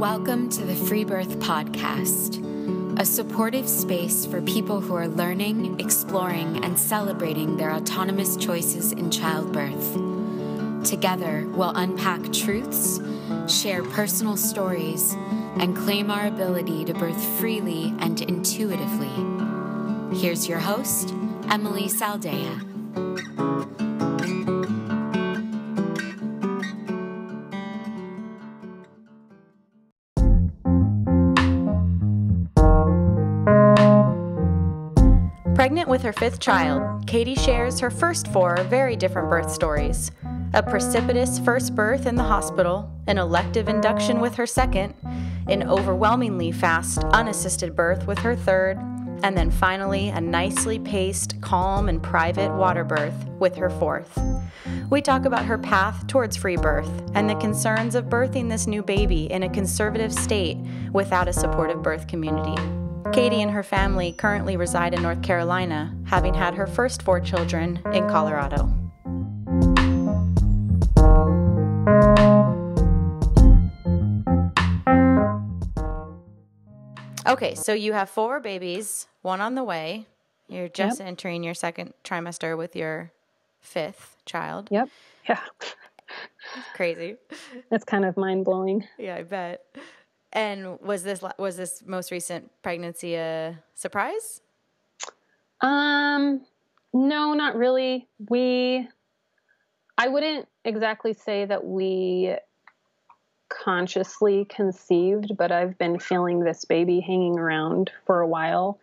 Welcome to the Free Birth Podcast, a supportive space for people who are learning, exploring, and celebrating their autonomous choices in childbirth. Together, we'll unpack truths, share personal stories, and claim our ability to birth freely and intuitively. Here's your host, Emily Saldea. Pregnant with her fifth child, Katie shares her first four very different birth stories. A precipitous first birth in the hospital, an elective induction with her second, an overwhelmingly fast unassisted birth with her third, and then finally a nicely paced, calm, and private water birth with her fourth. We talk about her path towards free birth and the concerns of birthing this new baby in a conservative state without a supportive birth community. Katie and her family currently reside in North Carolina, having had her first four children in Colorado. Okay, so you have four babies, one on the way. You're just entering your second trimester with your fifth child. Yep. Yeah. Crazy. That's kind of mind-blowing. Yeah, I bet. And was this most recent pregnancy a surprise? No, not really. I wouldn't exactly say that we consciously conceived, but I've been feeling this baby hanging around for a while.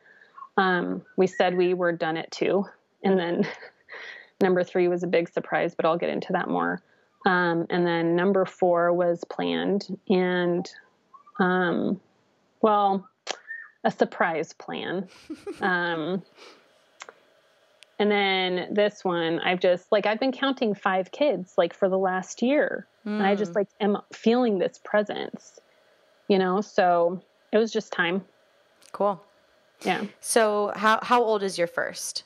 We said we were done at 2, and then number 3 was a big surprise, but I'll get into that more. And then number 4 was planned, and a surprise plan. And then this one, I've been counting 5 kids, for the last year. And I just am feeling this presence, so it was just time. Cool. Yeah. So how old is your first?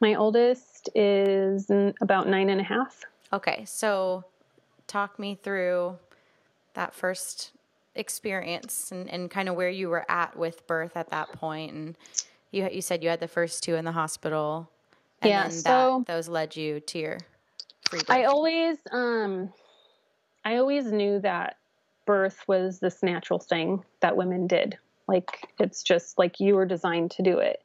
My oldest is about 9.5. Okay. So talk me through that first experience and kind of where you were at with birth at that point. And you said you had the first 2 in the hospital, and then those led you to your free birth. I always knew that birth was this natural thing that women did. It's just you were designed to do it.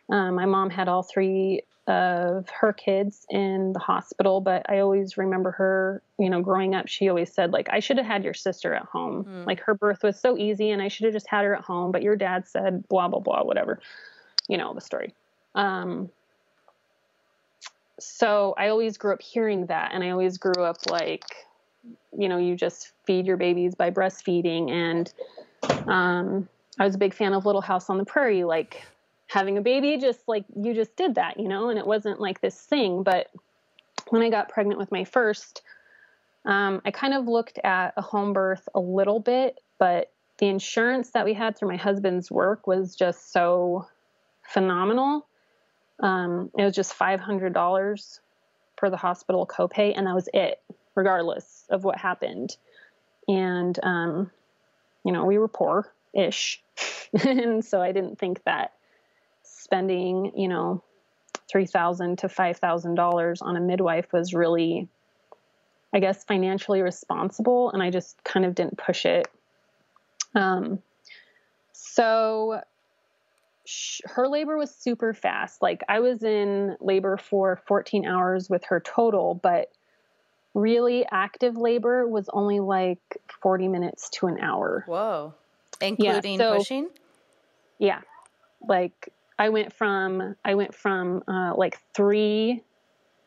My mom had all 3 of her kids in the hospital, but I always remember her, growing up, she always said, I should have had your sister at home. Her birth was so easy and I should have just had her at home, but your dad said blah, blah, blah, whatever, the story. So I always grew up hearing that. And I always grew up you just feed your babies by breastfeeding. And, I was a big fan of Little House on the Prairie, having a baby, just you just did that, and it wasn't this thing. But when I got pregnant with my first, I kind of looked at a home birth a little bit, but the insurance that we had through my husband's work was just so phenomenal. It was just $500 for the hospital copay, and that was it, regardless of what happened. And, we were poor-ish. And so I didn't think that spending, $3,000 to $5,000 on a midwife was really, I guess, financially responsible. And I just kind of didn't push it. So her labor was super fast. I was in labor for 14 hours with her total, but really active labor was only 40 minutes to an hour. Whoa. Including pushing? Yeah. I went from 3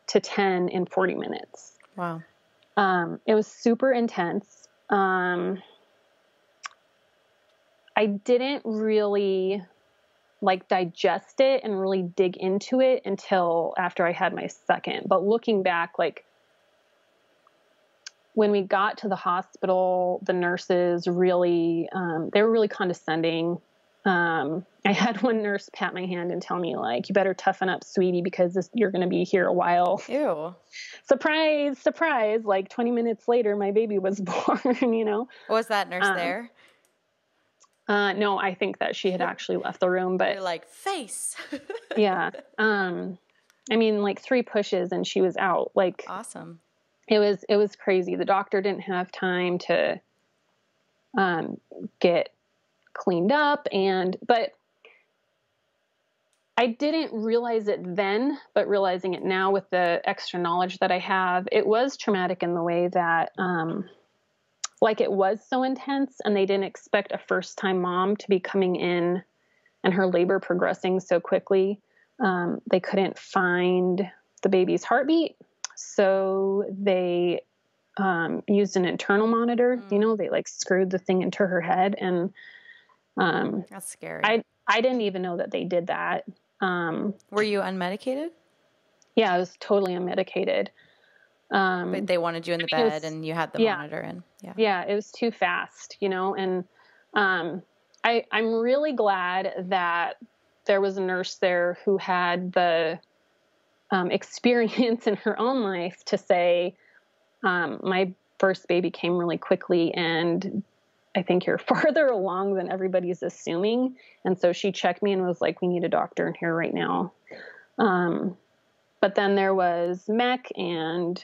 to 10 in 40 minutes. Wow. It was super intense. I didn't really digest it and really dig into it until after I had my second. But looking back, when we got to the hospital, the nurses really, they were really condescending. I had one nurse pat my hand and tell me, like, you better toughen up, sweetie, because you're going to be here a while. Ew. Surprise, surprise. Like 20 minutes later, my baby was born, you know? Was that nurse there? No, I think that she had actually left the room, but you're like, face. yeah. I mean, like 3 pushes and she was out. Like, awesome. It was crazy. The doctor didn't have time to, get cleaned up but I didn't realize it then, but realizing it now with the extra knowledge that I have, it was traumatic in the way that, like it was so intense and they didn't expect a first-time mom to be coming in and her labor progressing so quickly. They couldn't find the baby's heartbeat. So they, used an internal monitor, you know, they like screwed the thing into her head and, that's scary. I didn't even know that they did that. Were you unmedicated? Yeah, I was totally unmedicated. But they wanted you in the bed and you had the monitor in. Yeah. Yeah, it was too fast, you know, and I'm really glad that there was a nurse there who had the experience in her own life to say, my first baby came really quickly and I think you're farther along than everybody's assuming. And so she checked me and was like, we need a doctor in here right now. But then there was mech and,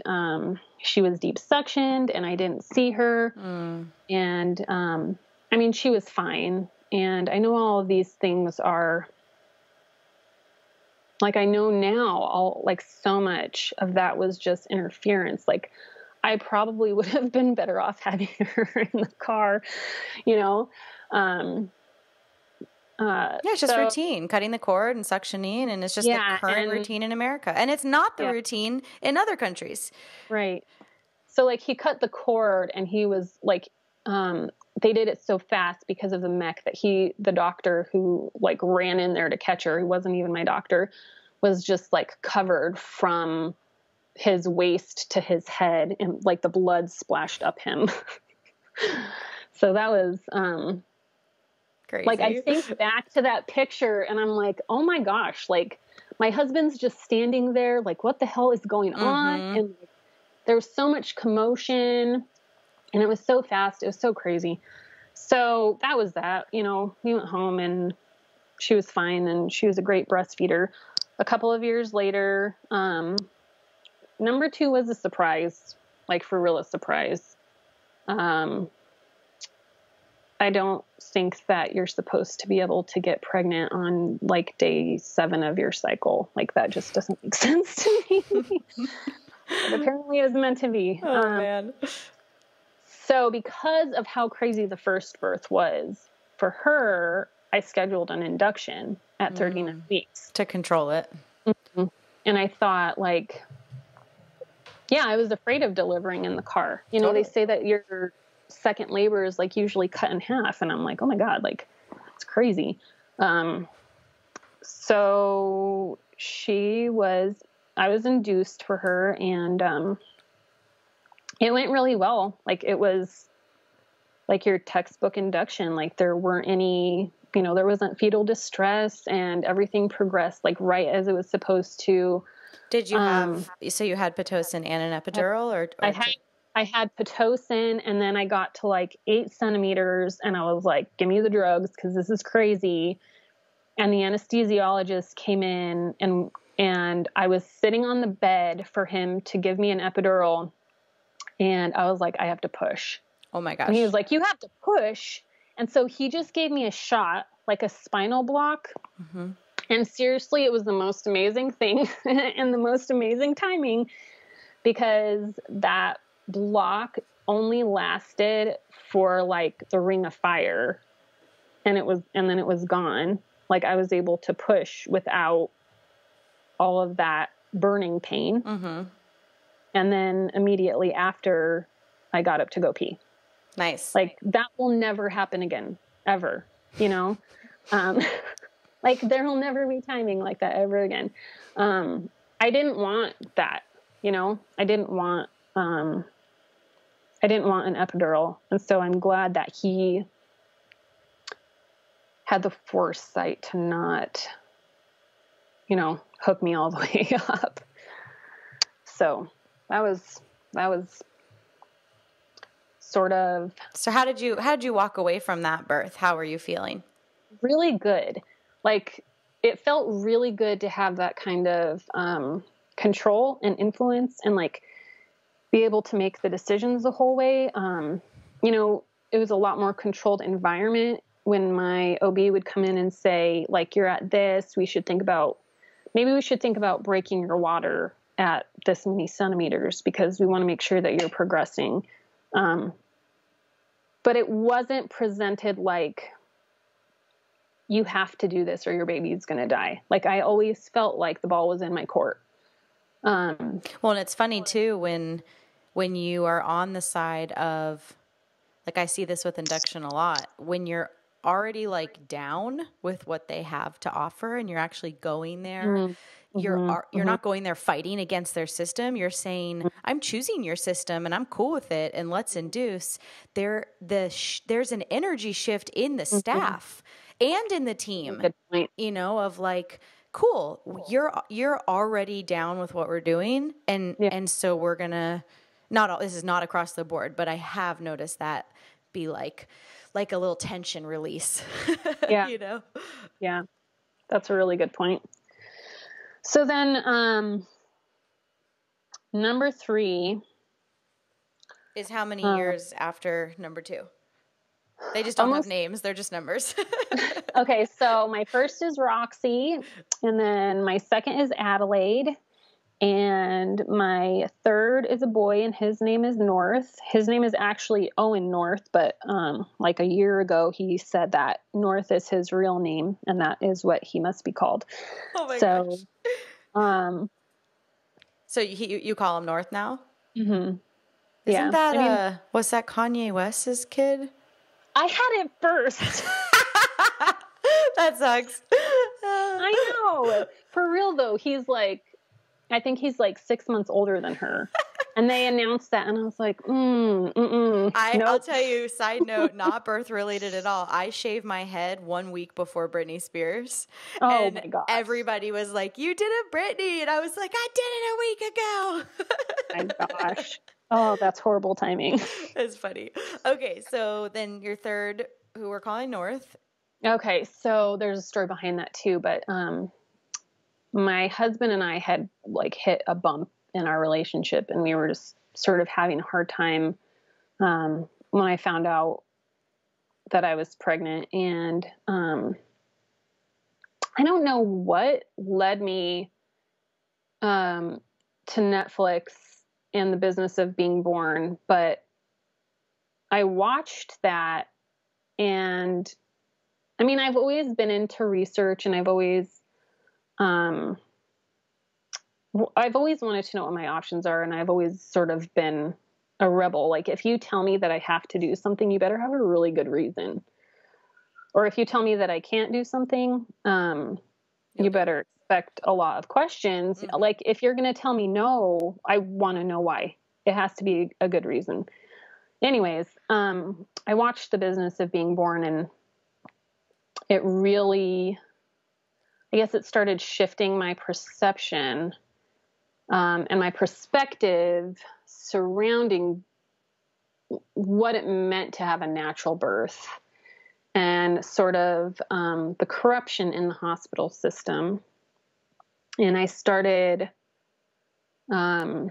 she was deep suctioned and I didn't see her. And, I mean, she was fine. And I know all of these things are like, I know now like so much of that was just interference. Like I probably would have been better off having her in the car, you know? Yeah, it's just routine, cutting the cord and suctioning. And it's just the current routine in America. And it's not the routine in other countries. Right. So like he cut the cord and he was like, they did it so fast because of the mech that the doctor who like ran in there to catch her, who wasn't even my doctor, was just like covered from his waist to his head and like the blood splashed up him. So that was, crazy. Like I think back to that picture and I'm like, oh my gosh, like my husband's just standing there. Like what the hell is going on? And like, there was so much commotion and it was so fast. It was so crazy. So that was that, you know, we went home and she was fine and she was a great breastfeeder. A couple of years later, number 2 was a surprise, like for real, a surprise. I don't think that you're supposed to be able to get pregnant on like day 7 of your cycle. Like that just doesn't make sense to me. But apparently it was meant to be. Oh man. So because of how crazy the first birth was for her, I scheduled an induction at 39 weeks. To control it. Mm-hmm. And I thought like, yeah, I was afraid of delivering in the car. You know, they say that your second labor is like usually cut in half. And I'm like, oh my God, like it's crazy. So I was induced for her and, it went really well. Like it was like your textbook induction. Like there weren't any, you know, there wasn't fetal distress and everything progressed like right as it was supposed to. Did you have, so you had Pitocin and an epidural or I had Pitocin and then I got to like 8 centimeters and I was like, give me the drugs because this is crazy. And the anesthesiologist came in and I was sitting on the bed for him to give me an epidural. And I was like, I have to push. Oh my gosh. And he was like, you have to push. And so he just gave me a shot, like a spinal block. Mm-hmm. And seriously, it was the most amazing thing and the most amazing timing because that block only lasted for like the ring of fire and then it was gone. Like I was able to push without all of that burning pain. Mm-hmm. And then immediately after I got up to go pee. Nice. Like that will never happen again, ever, you know? Like there will never be timing like that ever again. I didn't want that, you know, I didn't want an epidural. And so I'm glad that he had the foresight to not, hook me all the way up. So that was sort of. So how did you walk away from that birth? How were you feeling? Really good. Like, it felt really good to have that kind of control and influence and like be able to make the decisions the whole way. It was a lot more controlled environment when my OB would come in and say, like, you're at this, maybe we should think about breaking your water at this many centimeters because we want to make sure that you're progressing. But it wasn't presented like you have to do this or your baby's going to die. Like, I always felt like the ball was in my court. Well, and it's funny too, when you are on the side of, like, I see this with induction a lot, when you're already like down with what they have to offer and you're actually going there, you're not going there fighting against their system. You're saying, I'm choosing your system and I'm cool with it. And let's induce. There's an energy shift in the staff and in the team, Good point. Of like, cool, you're already down with what we're doing. And so we're going to, this is not across the board, but I have noticed that be like a little tension release. Yeah. Yeah. That's a really good point. So then, number 3 is how many years after number 2? They just don't have names. They're just numbers. Okay. So my first is Roxy, and then my second is Adelaide, and my third is a boy, and his name is North. His name is actually Owen North, but like a year ago, he said that North is his real name, and that is what he must be called. Oh my gosh. So you call him North now? Mm-hmm. Isn't that was that Kanye West's kid? I had it first. That sucks. I know. For real though, I think he's like 6 months older than her. And they announced that, and I was like, nope. I'll tell you, side note, not birth related at all. I shaved my head 1 week before Britney Spears. Oh my gosh. Everybody was like, you did it, Britney. And I was like, I did it a week ago. My gosh. Oh, that's horrible timing. It's funny. Okay, so then your third, who we're calling North. Okay, so there's a story behind that too, but my husband and I had like hit a bump in our relationship, and we were just sort of having a hard time when I found out that I was pregnant. And I don't know what led me to Netflix and the business of being born, but I watched that, and I mean, I've always been into research, and I've always wanted to know what my options are, and I've always sort of been a rebel. Like, if you tell me that I have to do something, you better have a really good reason. Or if you tell me that I can't do something, you better expect a lot of questions. Mm-hmm. Like, if you're going to tell me no, I want to know why. It has to be a good reason. Anyways, I watched The Business of Being Born, and it really, I guess it started shifting my perception and my perspective surrounding what it meant to have a natural birth, and sort of the corruption in the hospital system. And I started, I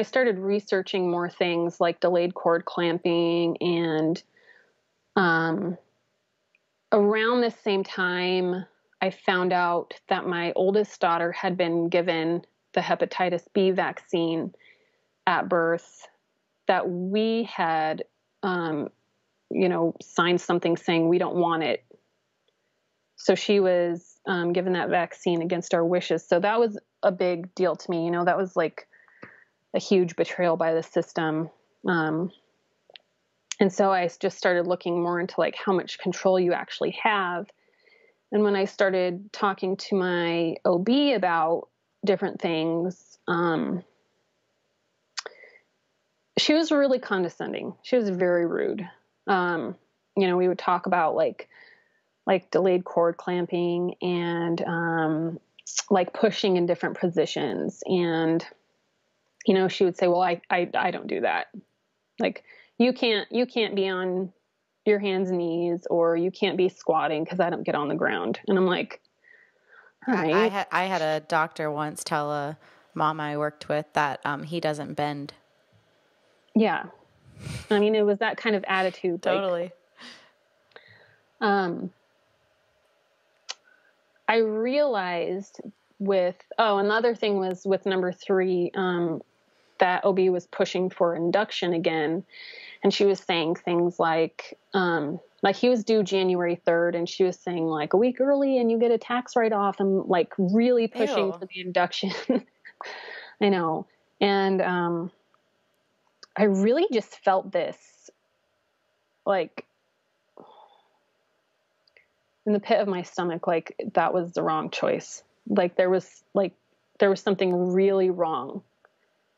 started researching more things like delayed cord clamping, and around the same time, I found out that my oldest daughter had been given the hepatitis B vaccine at birth, that we had, signed something saying we don't want it. So she was given that vaccine against our wishes. So that was a big deal to me. That was like a huge betrayal by the system. And so I just started looking more into like how much control you actually have. And when I started talking to my OB about different things, she was really condescending. She was very rude. we would talk about like delayed cord clamping and, like pushing in different positions. And, she would say, well, I don't do that. Like you can't be on your hands and knees, or you can't be squatting because I don't get on the ground. And I'm like, all right. I had a doctor once tell a mom I worked with that he doesn't bend. Yeah. I mean, it was that kind of attitude. Totally. Like, I realized another thing was with number 3, that OB was pushing for induction again. And she was saying things like he was due January 3rd, and she was saying like a week early and you get a tax write-off, and like really pushing for the induction. I know. And I really just felt this like in the pit of my stomach, like that was the wrong choice. Like there was something really wrong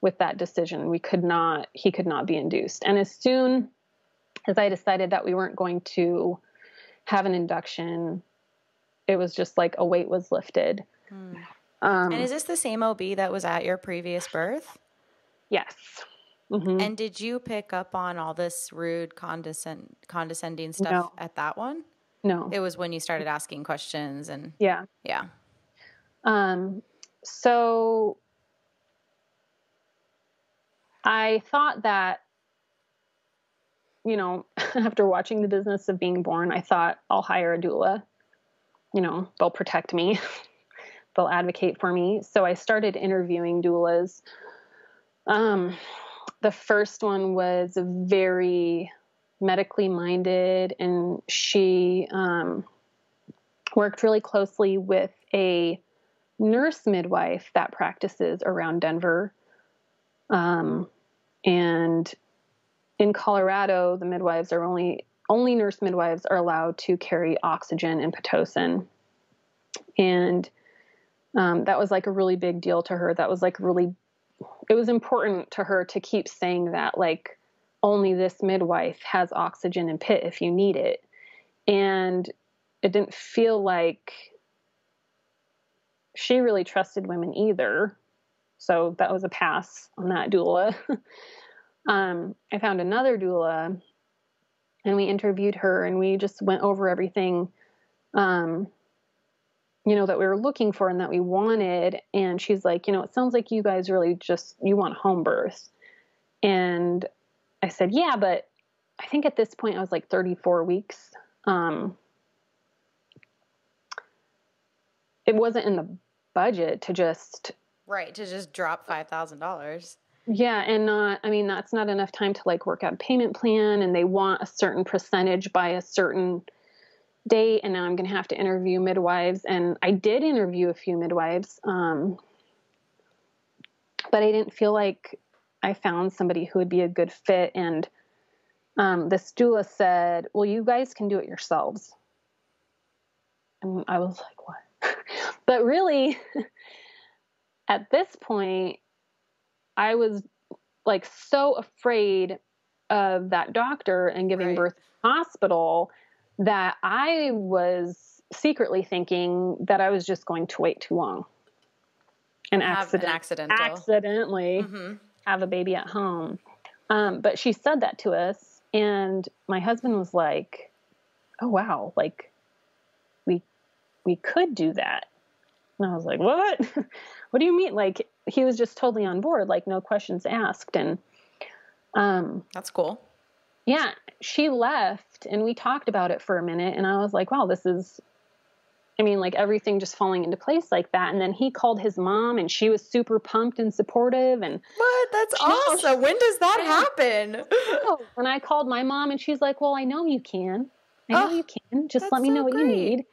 with that decision. He could not be induced. And as soon as I decided that we weren't going to have an induction, it was just like a weight was lifted. And is this the same OB that was at your previous birth? Yes. Mm-hmm. And did you pick up on all this rude, condescending stuff at that one? No. It was when you started asking questions and yeah. So I thought that, after watching The Business of Being Born, I thought I'll hire a doula. They'll protect me. They'll advocate for me. So I started interviewing doulas. The first one was very medically minded, and she worked really closely with a nurse midwife that practices around Denver. And in Colorado, the midwives are only nurse midwives are allowed to carry oxygen and Pitocin. And that was like a really big deal to her. That was like it was important to her to keep saying that, like, only this midwife has oxygen and pit if you need it. And it didn't feel like she really trusted women either. So that was a pass on that doula. I found another doula, and we interviewed her, and we just went over everything, that we were looking for and that we wanted. And she's like, it sounds like you guys really you want home birth. And I said, yeah, but I think at this point I was like 34 weeks. It wasn't in the budget to just drop $5,000. Yeah. And that's not enough time to like work out a payment plan, and they want a certain percentage by a certain date. And now I'm going to have to interview midwives. And I did interview a few midwives. But I didn't feel like I found somebody who would be a good fit. And, this doula said, well, you guys can do it yourselves. And I was like, what? But really at this point, I was like so afraid of that doctor and giving birth in the hospital that I was secretly thinking that I was just going to wait too long and accidentally have a baby at home. But she said that to us, and my husband was like, oh, wow. Like we could do that. And I was like, what? What do you mean? Like, he was just totally on board, like no questions asked. And, that's cool. Yeah, she left and we talked about it for a minute, and I was like, wow, this is, like everything just falling into place like that. And then he called his mom, and she was super pumped and supportive. And what? That's awesome. When does that happen? And I called my mom, and she's like, well, I know you can. You can. Just let me know what you need.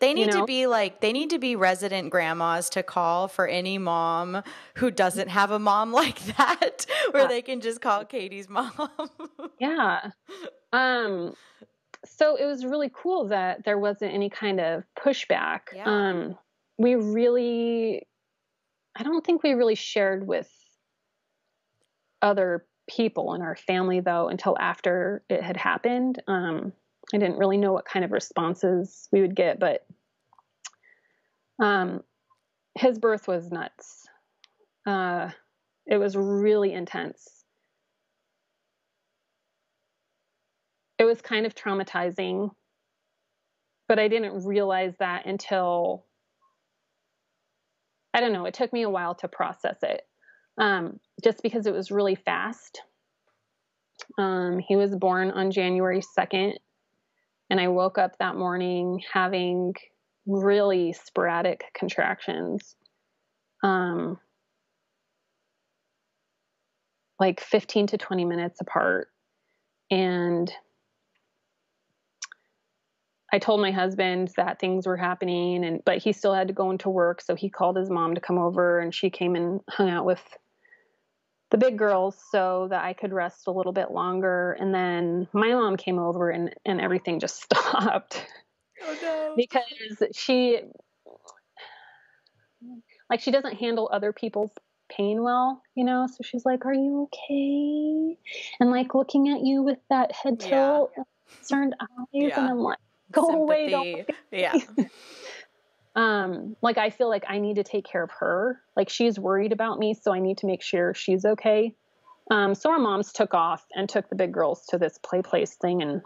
They need to be resident grandmas to call for any mom who doesn't have a mom like that, where they can just call Katie's mom. Yeah. So it was really cool that there wasn't any kind of pushback. Yeah. I don't think we really shared with other people in our family though, until after it had happened. I didn't really know what kind of responses we would get, but his birth was nuts. It was really intense. It was kind of traumatizing, but I didn't realize that until, I don't know, it took me a while to process it. Just because it was really fast. He was born on January 2nd, and I woke up that morning having really sporadic contractions. Like 15 to 20 minutes apart. And I told my husband that things were happening, but he still had to go into work. So he called his mom to come over, and she came and hung out with the big girls so that I could rest a little bit longer. And then my mom came over, and everything just stopped. Oh no. Because she doesn't handle other people's pain well, so she's like, "Are you okay?" And like looking at you with that head tilt, concerned eyes, and I'm like, "Go away, don't." Yeah. Like I feel like I need to take care of her. Like she's worried about me, so I need to make sure she's okay. So our moms took off and took the big girls to this play place thing, and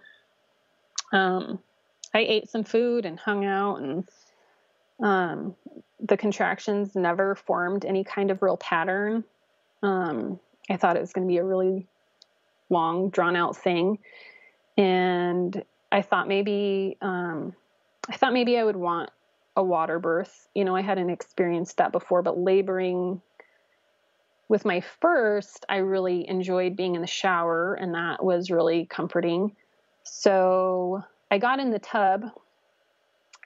I ate some food and hung out, and the contractions never formed any kind of real pattern. I thought it was going to be a really long, drawn out thing. And I thought maybe I would want a water birth. I hadn't experienced that before, but laboring with my first, I really enjoyed being in the shower, and that was really comforting. So I got in the tub,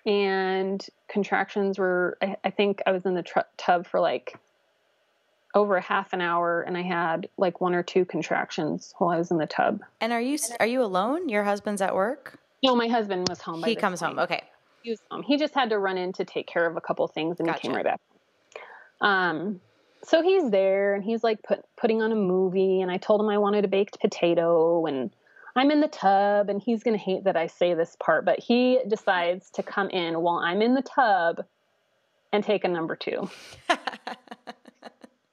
and contractions were, I think I was in the tub for like over a half an hour, and I had like 1 or 2 contractions while I was in the tub. And are you alone? Your husband's at work? No, my husband was home. He comes home. Okay. He was home. He just had to run in to take care of a couple things, and Gotcha. he came right back. So he's there, and he's like putting on a movie, and I told him I wanted a baked potato, and I'm in the tub, and he's going to hate that I say this part, but he decides to come in while I'm in the tub and take a number 2.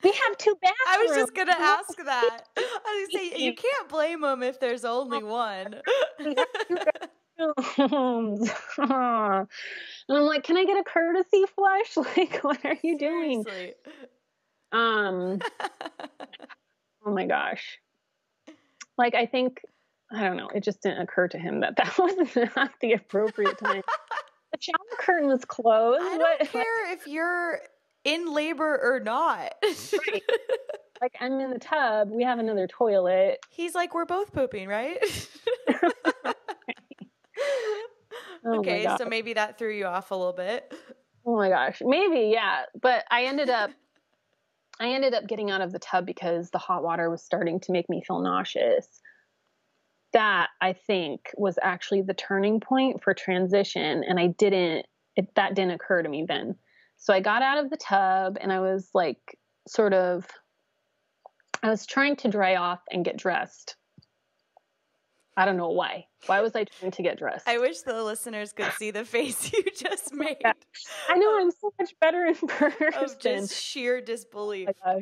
We have 2 bathrooms. I was just going to ask that. I was going to say, you can't blame him if there's only one. We have 2 bathrooms. And I'm like, can I get a courtesy flush? Like, what are you doing? Seriously. Oh my gosh. Like, I don't know. It just didn't occur to him that was not the appropriate time. The shower curtain was closed. I don't care if you're in labor or not. Right. Like, I'm in the tub. We have another toilet. He's like, we're both pooping, right? Oh okay, so maybe that threw you off a little bit. Oh my gosh. Maybe, yeah. But I ended up getting out of the tub because the hot water was starting to make me feel nauseous. That, I think, was actually the turning point for transition. And that didn't occur to me then. So I got out of the tub, and I was like, I was trying to dry off and get dressed. I don't know why. Why was I trying to get dressed? I wish the listeners could see the face you just made. Yeah. I know, I'm so much better in person. Of just sheer disbelief. Oh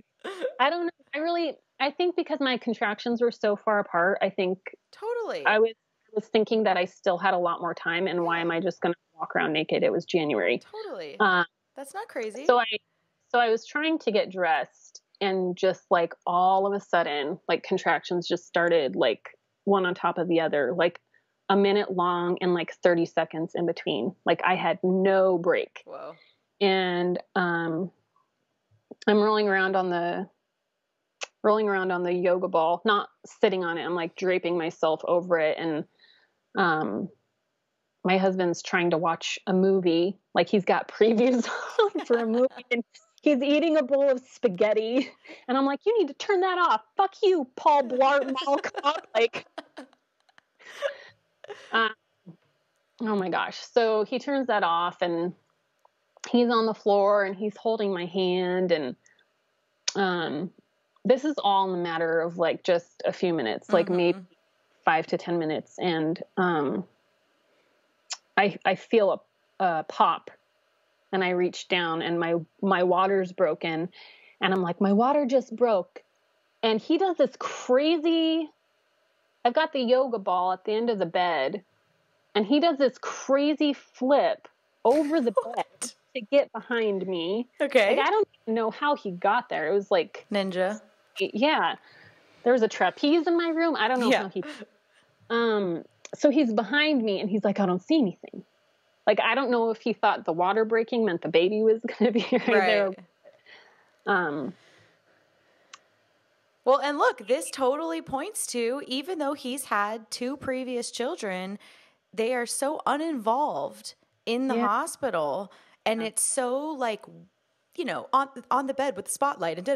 I don't know. I think because my contractions were so far apart, I think totally. I was thinking that I still had a lot more time, and why am I just going to walk around naked? It was January. Totally. That's not crazy. So I was trying to get dressed, and just like all of a sudden, like contractions just started like one on top of the other, like a minute long and like 30 seconds in between. Like I had no break. Whoa. And I'm rolling around on the yoga ball, not sitting on it. I'm like draping myself over it. And my husband's trying to watch a movie. Like he's got previews on for a movie, and he's eating a bowl of spaghetti. And I'm like, you need to turn that off. Fuck you, Paul Blart Mall Cop. Like, oh my gosh. So he turns that off, and he's on the floor, and he's holding my hand. And this is all in a matter of like just a few minutes, like maybe 5 to 10 minutes. And I feel a pop, and I reach down, and my water's broken, and I'm like, my water just broke. And he does this crazy, I've got the yoga ball at the end of the bed, and he does this crazy flip over the bed to get behind me. Okay. Like, I don't even know how he got there. It was like ninja. Yeah. There was a trapeze in my room. I don't know how he, so he's behind me, and he's like, I don't see anything. Like, I don't know if he thought the water breaking meant the baby was going to be right there. Well, and look, this totally points to, even though he's had 2 previous children, they are so uninvolved in the hospital, and it's so like, you know, on the bed with the spotlight and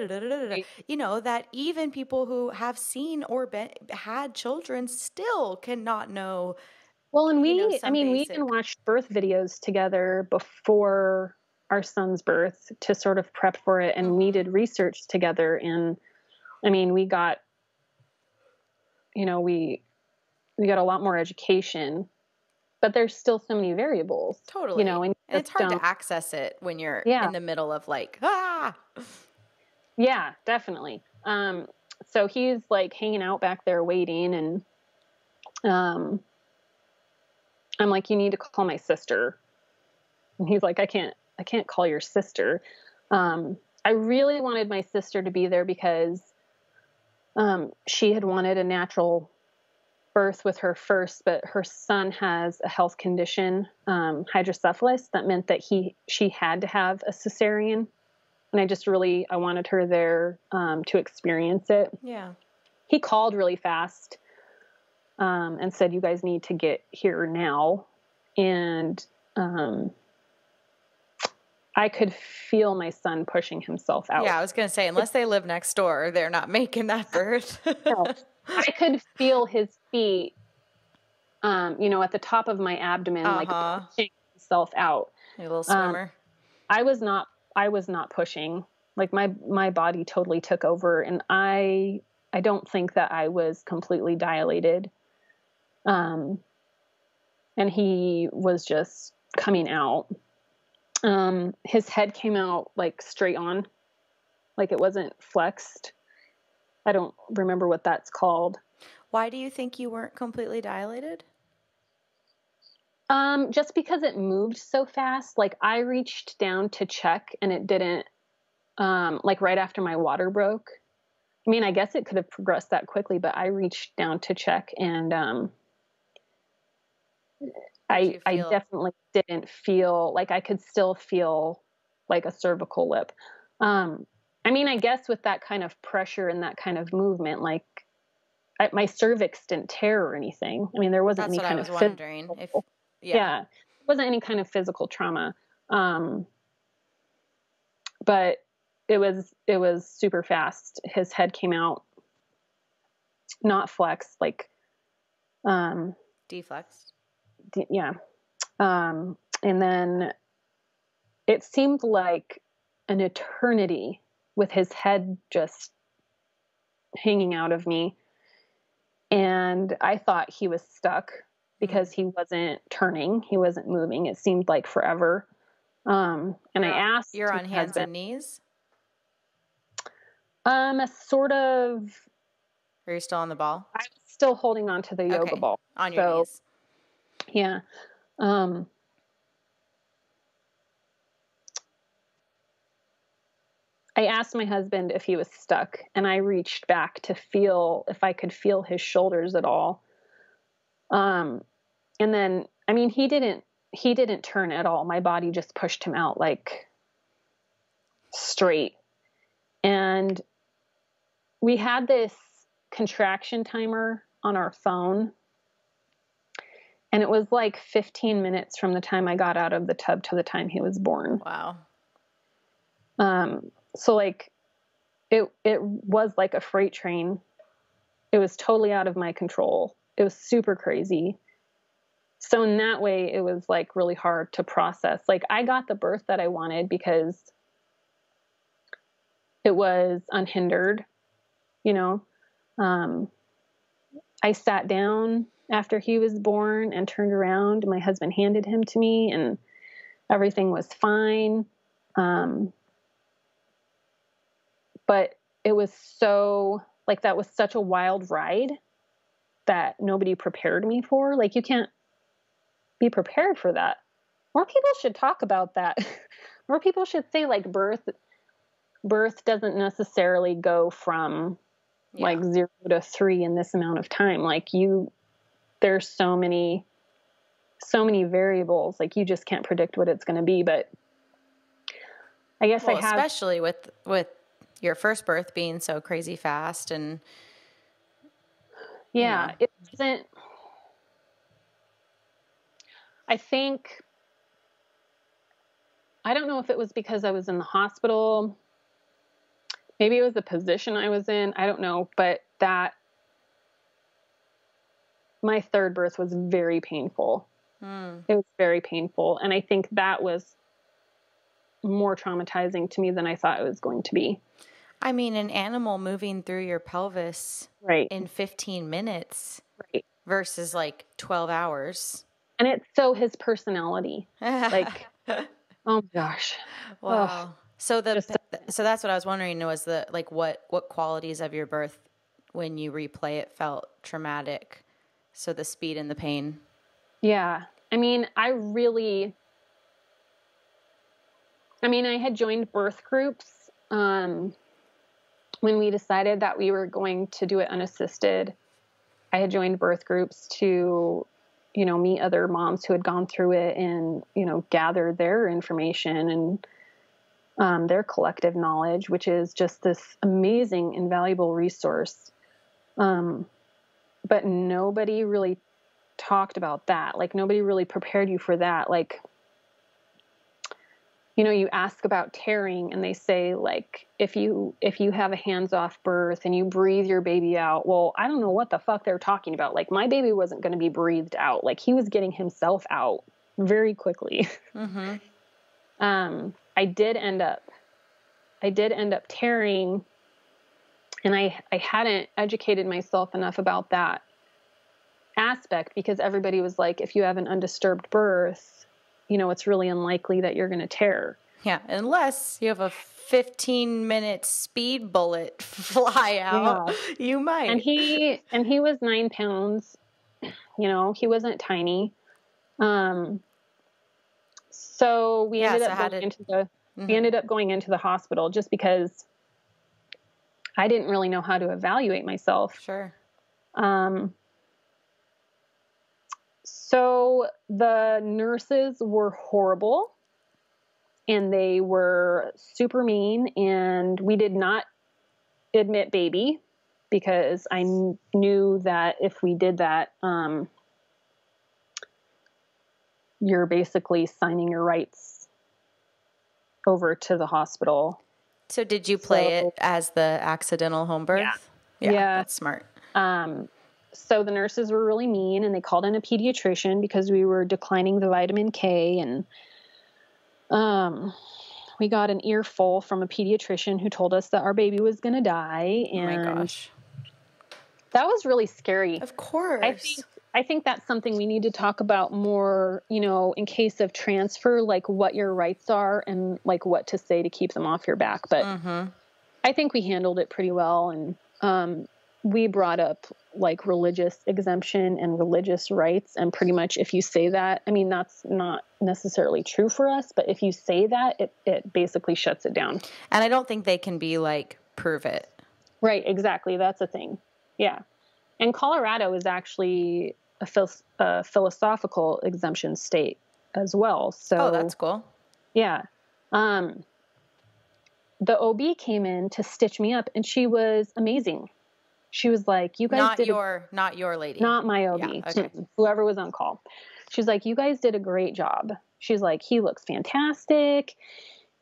right. You know, that even people who have seen or had children still cannot know. Well, and we even watched birth videos together before our son's birth to sort of prep for it, and we did research together, and I mean, we got a lot more education, but there's still so many variables. Totally. You know, and it's hard to access it when you're in the middle of like, Yeah, definitely. So he's like hanging out back there waiting, and I'm like, you need to call my sister. And he's like, I can't call your sister. I really wanted my sister to be there because she had wanted a natural birth with her first, but her son has a health condition, hydrocephalus, that meant that she had to have a cesarean. And I wanted her there to experience it. Yeah. He called really fast and said, you guys need to get here now. And I could feel my son pushing himself out. Yeah, I was going to say, unless they live next door, they're not making that birth. No, I could feel his feet, at the top of my abdomen, like pushing himself out. A little swimmer. I was not pushing. Like my body totally took over, and I don't think that I was completely dilated. And he was just coming out. His head came out like straight on, like it wasn't flexed. I don't remember what that's called. Why do you think you weren't completely dilated? Just because it moved so fast. Like, I reached down to check, and it didn't, like right after my water broke. I mean, I guess it could have progressed that quickly, but I reached down to check, and I definitely didn't feel like I could still feel like a cervical lip. I mean, I guess with that kind of pressure and that kind of movement, like my cervix didn't tear or anything. I mean, there wasn't any kind of wondering if, yeah, it wasn't any kind of physical trauma. But it was super fast. His head came out not flexed, like deflexed. Yeah. And then it seemed like an eternity with his head just hanging out of me. And I thought he was stuck because he wasn't turning. He wasn't moving. It seemed like forever. And I asked. You're on hands and knees? Sort of. Are you still on the ball? I'm still holding on to the yoga ball. On your knees. Yeah. I asked my husband if he was stuck, and I reached back to feel if I could feel his shoulders at all. And then, I mean, he didn't turn at all. My body just pushed him out like straight. And we had this contraction timer on our phone, and it was like 15 minutes from the time I got out of the tub to the time he was born. Wow. So like it was like a freight train. It was totally out of my control. It was super crazy. So in that way, it was like really hard to process. Like, I got the birth that I wanted because it was unhindered, I sat down after he was born and turned around. My husband handed him to me and everything was fine. But it was so, like, that was such a wild ride that nobody prepared me for. Like, you can't be prepared for that. More people should talk about that. More people should say, like, birth doesn't necessarily go from like 0 to 3 in this amount of time. Like, there's so many variables. Like, you just can't predict what it's going to be. But I guess especially with your first birth being so crazy fast and it wasn't. I don't know if it was because I was in the hospital. Maybe it was the position I was in. I don't know. But my third birth was very painful. It was very painful. And I think that was more traumatizing to me than I thought it was going to be. I mean, an animal moving through your pelvis in 15 minutes versus like 12 hours. And it's so his personality. Like, oh gosh. Wow. Oh. So that's what I was wondering was what qualities of your birth when you replay it felt traumatic? So the speed and the pain. Yeah. I mean, I had joined birth groups, when we decided that we were going to do it unassisted. I had joined birth groups to, meet other moms who had gone through it and, gather their information and, their collective knowledge, which is just this amazing, invaluable resource. But nobody really talked about that. Like, nobody really prepared you for that. Like, you ask about tearing and they say, like, if you have a hands-off birth and you breathe your baby out, well, I don't know what the fuck they're talking about. Like, my baby wasn't going to be breathed out. Like, he was getting himself out very quickly. Mm-hmm. I did end up tearing, and I hadn't educated myself enough about that aspect because everybody was like, if you have an undisturbed birth, it's really unlikely that you're going to tear. Yeah, unless you have a 15-minute speed bullet fly out, you might. And he was 9 pounds. He wasn't tiny. So we ended up going into the hospital just because I didn't really know how to evaluate myself. Sure. So the nurses were horrible and they were super mean, and we did not admit baby because I knew that if we did that, you're basically signing your rights over to the hospital. So did you play it as the accidental home birth? Yeah. That's smart. So the nurses were really mean, and they called in a pediatrician because we were declining the vitamin K, and we got an earful from a pediatrician who told us that our baby was going to die. And oh my gosh. That was really scary. Of course. I think that's something we need to talk about more, in case of transfer, like what your rights are and like what to say to keep them off your back. But I think we handled it pretty well. And, we brought up like religious exemption and religious rights. And pretty much if you say that, I mean, that's not necessarily true for us, but if you say that, it basically shuts it down. And I don't think they can be like, prove it. Right. Exactly. That's a thing. Yeah. And Colorado is actually a philosophical exemption state as well. So that's cool. Yeah. The OB came in to stitch me up and she was amazing. She was like, you guys not your lady. Not my OB. Yeah, okay. Whoever was on call. She's like, you guys did a great job. She's like, he looks fantastic.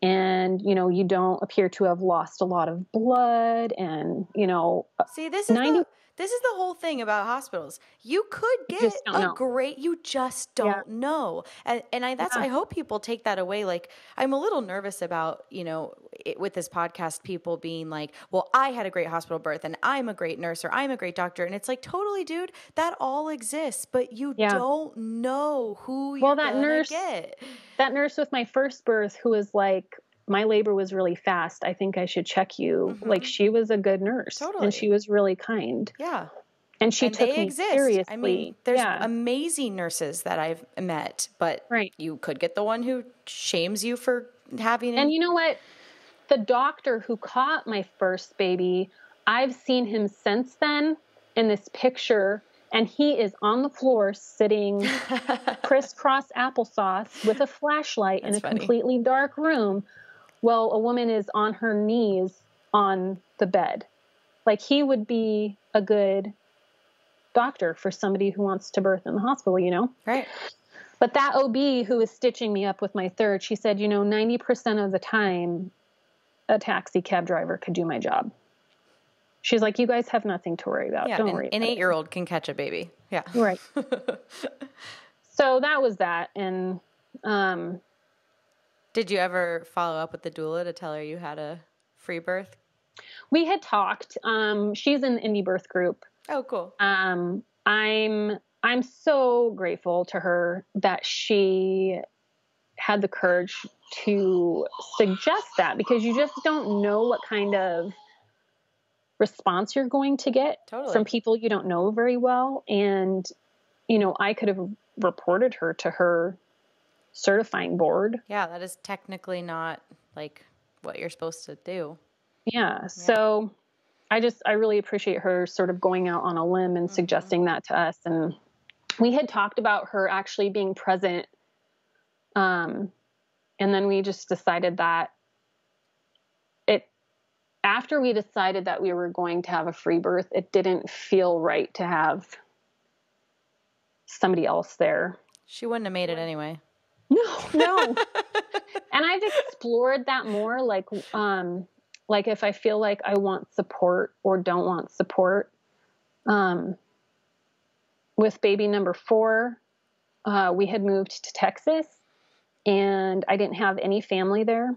and, you don't appear to have lost a lot of blood, and, See, this 90, is the whole thing about hospitals. You could you get just don't know. you just Yeah. don't know. And I hope people take that away. Like, I'm a little nervous about, with this podcast, people being like, well, I had a great hospital birth and I'm a great nurse or I'm a great doctor. And it's like, totally, dude, that all exists, but you don't know who you're gonna get. That nurse with my first birth who was like, my labor was really fast, I think I should check you. Mm-hmm. Like, she was a good nurse. Totally. And she was really kind. Yeah. And she took me seriously. I mean, there's amazing nurses that I've met, but you could get the one who shames you for having. And you know what? The doctor who caught my first baby, I've seen him since then in this picture, and he is on the floor sitting crisscross applesauce with a flashlight in a completely dark room, while a woman is on her knees on the bed. Like, he would be a good doctor for somebody who wants to birth in the hospital, Right. But that OB who was stitching me up with my third, she said, 90% of the time, a taxi cab driver could do my job. She's like, you guys have nothing to worry about. Don't worry. An 8-year-old can catch a baby. Yeah. Right. So that was that. And did you ever follow up with the doula to tell her you had a free birth? We had talked. She's in the indie birth group. Oh, cool. I'm so grateful to her that she had the courage to suggest that, because you just don't know what kind of response you're going to get from people you don't know very well. And, I could have reported her to her certifying board. Yeah, that is technically not like what you're supposed to do. Yeah. So I really appreciate her sort of going out on a limb and suggesting that to us. And we had talked about her actually being present. And then we just decided that after we decided that we were going to have a free birth, it didn't feel right to have somebody else there. She wouldn't have made it anyway. No. And I've explored that more, like if I feel like I want support or don't want support. With baby number 4, we had moved to Texas, and I didn't have any family there.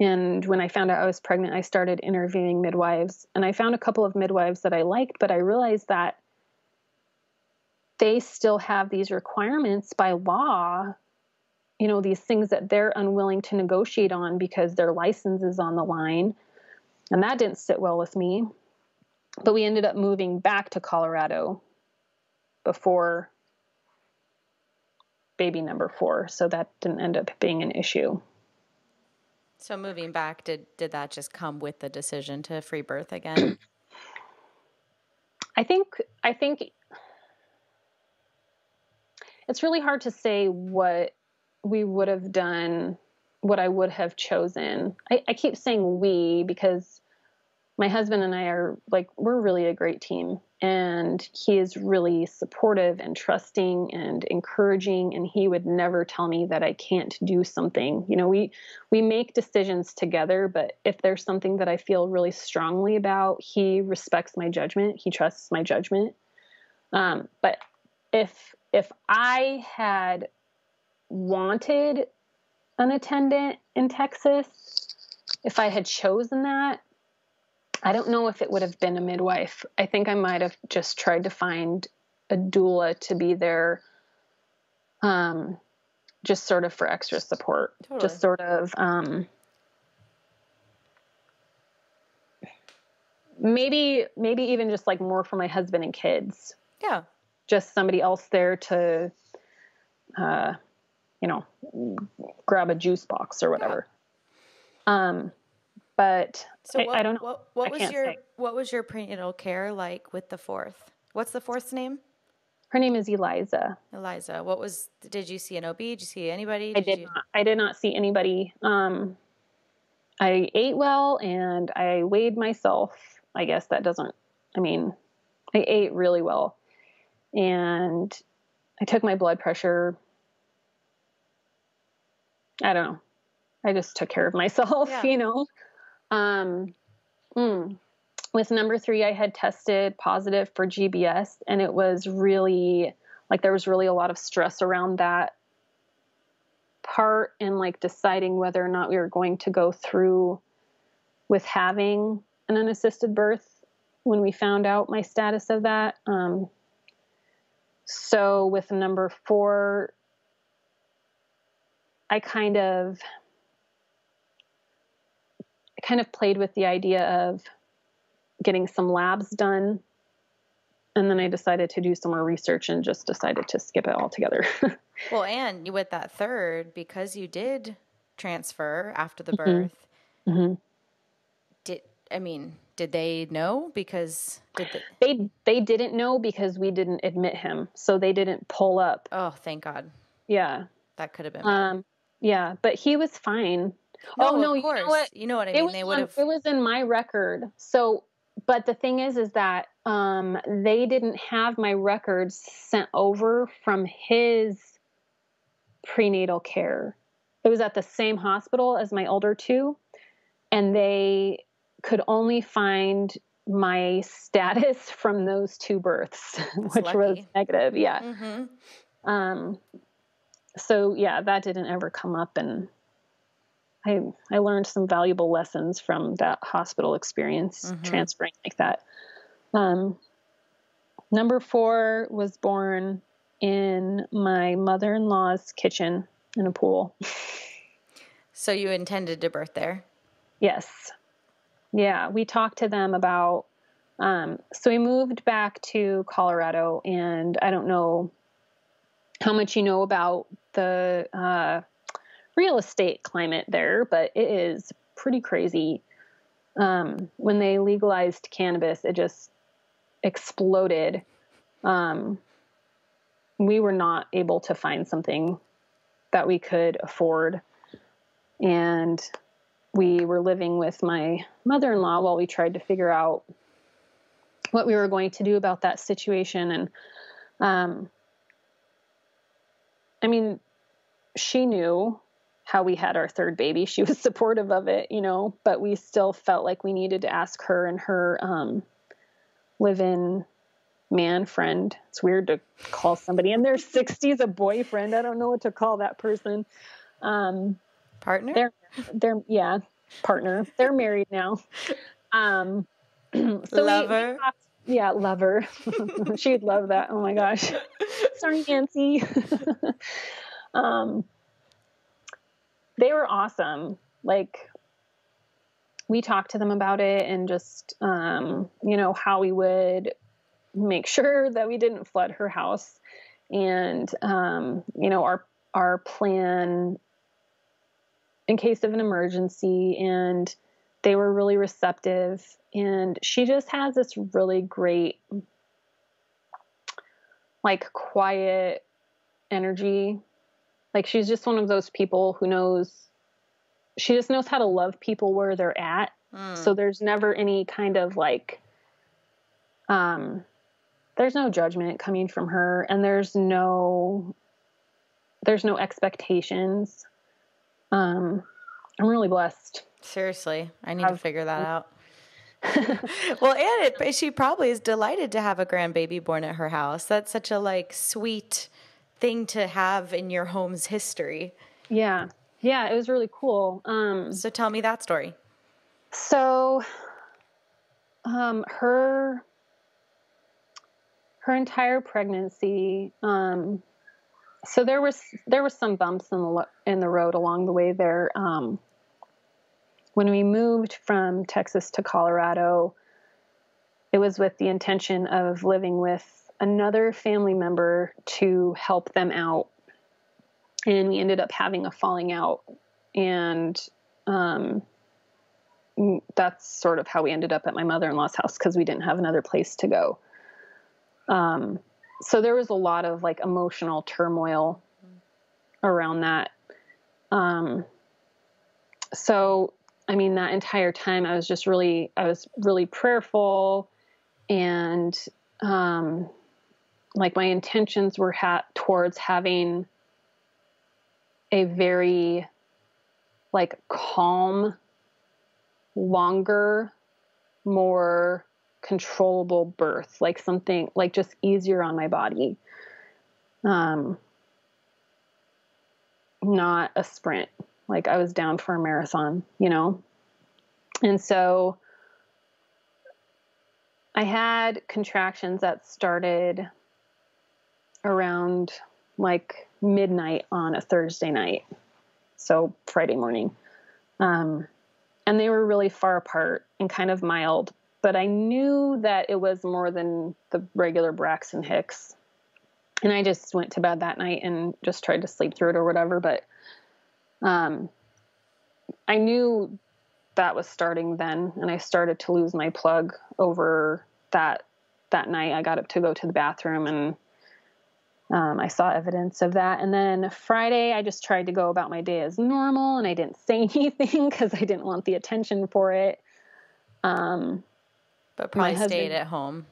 And when I found out I was pregnant, I started interviewing midwives, and I found a couple of midwives that I liked, but I realized that they still have these requirements by law, these things that they're unwilling to negotiate on because their license is on the line. And that didn't sit well with me. But we ended up moving back to Colorado before baby number 4. So that didn't end up being an issue. So moving back, did that just come with the decision to free birth again? I think it's really hard to say what we would have done, what I would have chosen. I keep saying we because my husband and I are we're really a great team, and he is really supportive and trusting and encouraging. And he would never tell me that I can't do something. We make decisions together, but if there's something that I feel really strongly about, he respects my judgment. He trusts my judgment. But if I had wanted an attendant in Texas, if I had chosen that, I don't know if it would have been a midwife. I think I might have just tried to find a doula to be there, just sort of for extra support. Totally. Just sort of, maybe even just more for my husband and kids. Yeah. Just somebody else there to, grab a juice box or whatever. Yeah. But so I don't know. What was your prenatal care like with the 4th? What's the 4th's name? Her name is Eliza. Eliza. Did you see an OB? Did you see anybody? I did not see anybody. I ate well and I weighed myself. I guess that doesn't, I ate really well, and I took my blood pressure. I don't know. I just took care of myself, Yeah. you know? With number 3, I had tested positive for GBS, and it was really like, there was really a lot of stress around that part, and like deciding whether or not we were going to go through with having an unassisted birth when we found out my status of that. So with number 4, I kind of played with the idea of getting some labs done. And then I decided to do some more research and just decided to skip it altogether. Well, and with that third, because you did transfer after the Mm-hmm. birth, Mm-hmm. did they know? Because they didn't know because we didn't admit him. So they didn't pull up. Oh, thank God. Yeah. That could have been bad. Yeah, but he was fine. No, no, of course. You know what? You know what I mean? They would have. It was in my record. So, but the thing is that they didn't have my records sent over from his prenatal care. It was at the same hospital as my older 2, and they could only find my status from those 2 births, which was negative. Yeah. Mm-hmm. So yeah, that didn't ever come up, and I learned some valuable lessons from that hospital experience, transferring like that. Number 4 was born in my mother-in-law's kitchen in a pool. So you intended to birth there? Yes. Yeah. We talked to them about, so we moved back to Colorado, and I don't know how much you know about the real estate climate there, but it is pretty crazy. When they legalized cannabis, it just exploded. We were not able to find something that we could afford. And we were living with my mother-in-law while we tried to figure out what we were going to do about that situation. And, I mean, she knew how we had our third baby. She was supportive of it, you know, but we still felt like we needed to ask her and her, live-in man friend. It's weird to call somebody in their 60s a boyfriend. I don't know what to call that person. Partner? Yeah, partner. They're married now. So lover. Yeah, lover. She'd love that. Oh my gosh. Sorry, Nancy. They were awesome. Like, we talked to them about it, and just, you know, how we would make sure that we didn't flood her house, and, you know, our plan in case of an emergency. And they were really receptive, and she just has this really great, like, quiet energy. Like, she's just one of those people who she just knows how to love people where they're at. So there's never any kind of like, there's no judgment coming from her, and there's no expectations. I'm really blessed. Seriously, I need to figure that out. Well, and she probably is delighted to have a grandbaby born at her house. That's such a like sweet thing to have in your home's history. Yeah. Yeah, it was really cool. So tell me that story. So, her entire pregnancy, so there was some bumps in the road along the way there. When we moved from Texas to Colorado, it was with the intention of living with another family member to help them out. And we ended up having a falling out, and that's sort of how we ended up at my mother-in-law's house, because we didn't have another place to go. So there was a lot of like emotional turmoil around that. So, I mean, that entire time I was really prayerful, and like my intentions were towards having a very like calm, longer, more controllable birth, like something like just easier on my body. Not a sprint. Like I was down for a marathon, you know? And so I had contractions that started around like midnight on a Thursday night. So Friday morning. And they were really far apart and kind of mild, but I knew that it was more than the regular Braxton Hicks. And I just went to bed that night and just tried to sleep through it or whatever. But, I knew that was starting then, and I started to lose my plug over that night. I got up to go to the bathroom, and I saw evidence of that. And then Friday, I just tried to go about my day as normal, and I didn't say anything because I didn't want the attention for it. But probably stayed at home.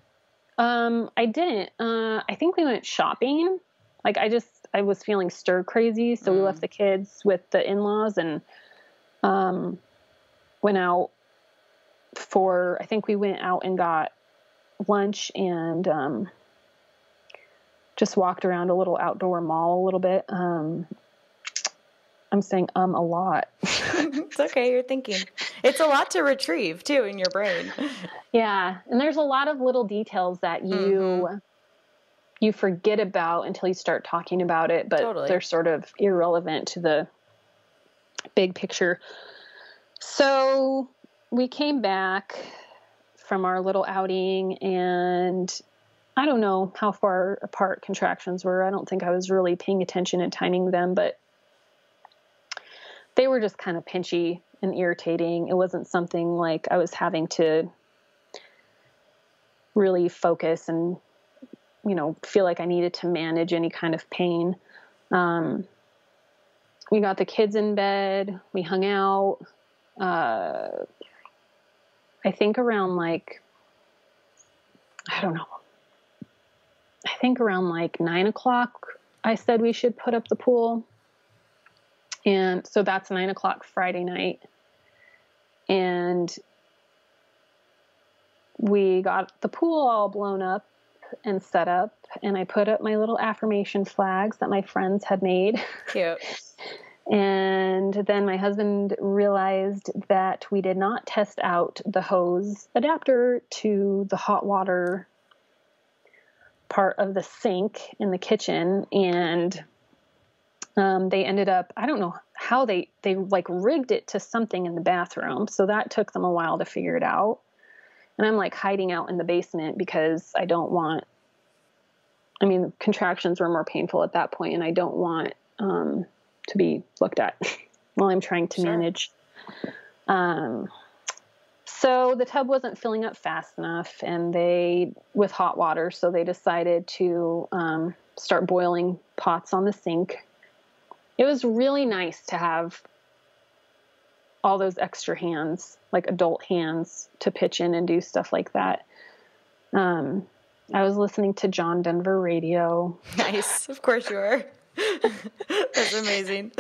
I didn't. I think we went shopping. Like I was feeling stir crazy, so we left the kids with the in-laws and went out I think we went out and got lunch and just walked around a little outdoor mall a little bit. I'm saying a lot. It's okay, you're thinking. It's a lot to retrieve, too, in your brain. Yeah, and there's a lot of little details that you forget about until you start talking about it, but Totally. They're sort of irrelevant to the big picture. So we came back from our little outing, and I don't know how far apart contractions were. I don't think I was really paying attention and timing them, but they were just kind of pinchy and irritating. It wasn't something like I was having to really focus and, feel like I needed to manage any kind of pain. We got the kids in bed. We hung out. I think around around 9 o'clock, I said we should put up the pool. And so that's 9 o'clock Friday night. And we got the pool all blown up and set up. And I put up my little affirmation flags that my friends had made. Cute. And then my husband realized that we did not test out the hose adapter to the hot water part of the sink in the kitchen. And they ended up, I don't know how they like rigged it to something in the bathroom. So that took them a while to figure it out. And I'm like hiding out in the basement because contractions were more painful at that point, and I don't want to be looked at while I'm trying to manage. So the tub wasn't filling up fast enough, and with hot water, so they decided to start boiling pots on the sink. It was really nice to have all those extra hands, like adult hands, to pitch in and do stuff like that. I was listening to John Denver radio. Nice. Of course you were. That's amazing.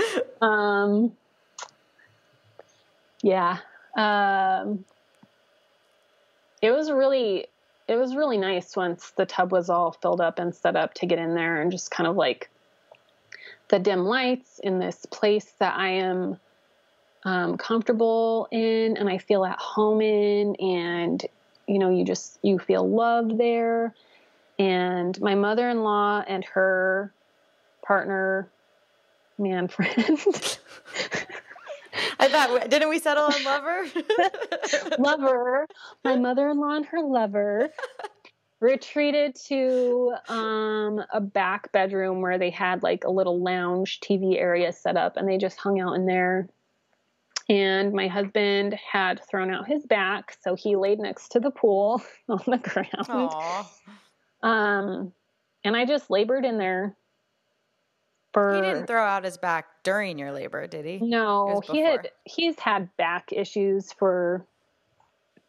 Yeah. It was really nice once the tub was all filled up and set up to get in there, and just kind of like the dim lights in this place that I am comfortable in and I feel at home in, and you feel loved there. And my mother-in-law and her partner, man friend. I thought, didn't we settle on lover? Lover. My mother-in-law and her lover retreated to a back bedroom where they had like a little lounge TV area set up, and they just hung out in there. And my husband had thrown out his back, so he laid next to the pool on the ground. Aww. And I just labored in there. He didn't throw out his back during your labor, did he? No, he's had back issues for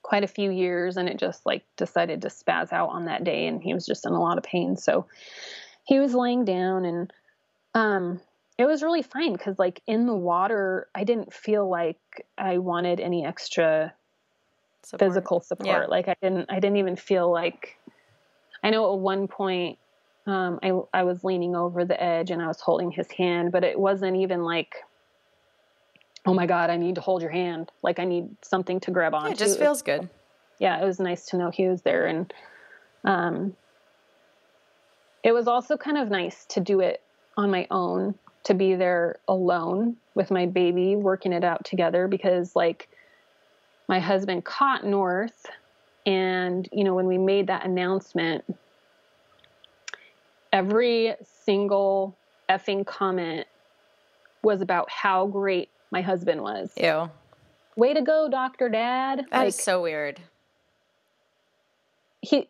quite a few years, and it just like decided to spaz out on that day, and he was just in a lot of pain. So he was laying down, and it was really fine because like in the water, I didn't feel like I wanted any extra physical support. Yeah. Like I didn't even feel like, I know at one point, I was leaning over the edge and I was holding his hand, but it wasn't even like, oh my God, I need to hold your hand. Like I need something to grab onto. It just feels good. Yeah. It was nice to know he was there. And, it was also kind of nice to do it on my own, to be there alone with my baby, working it out together, because like my husband caught North, and, you know, when we made that announcement, every single effing comment was about how great my husband was. Ew. Way to go, Dr. Dad. That is so weird. He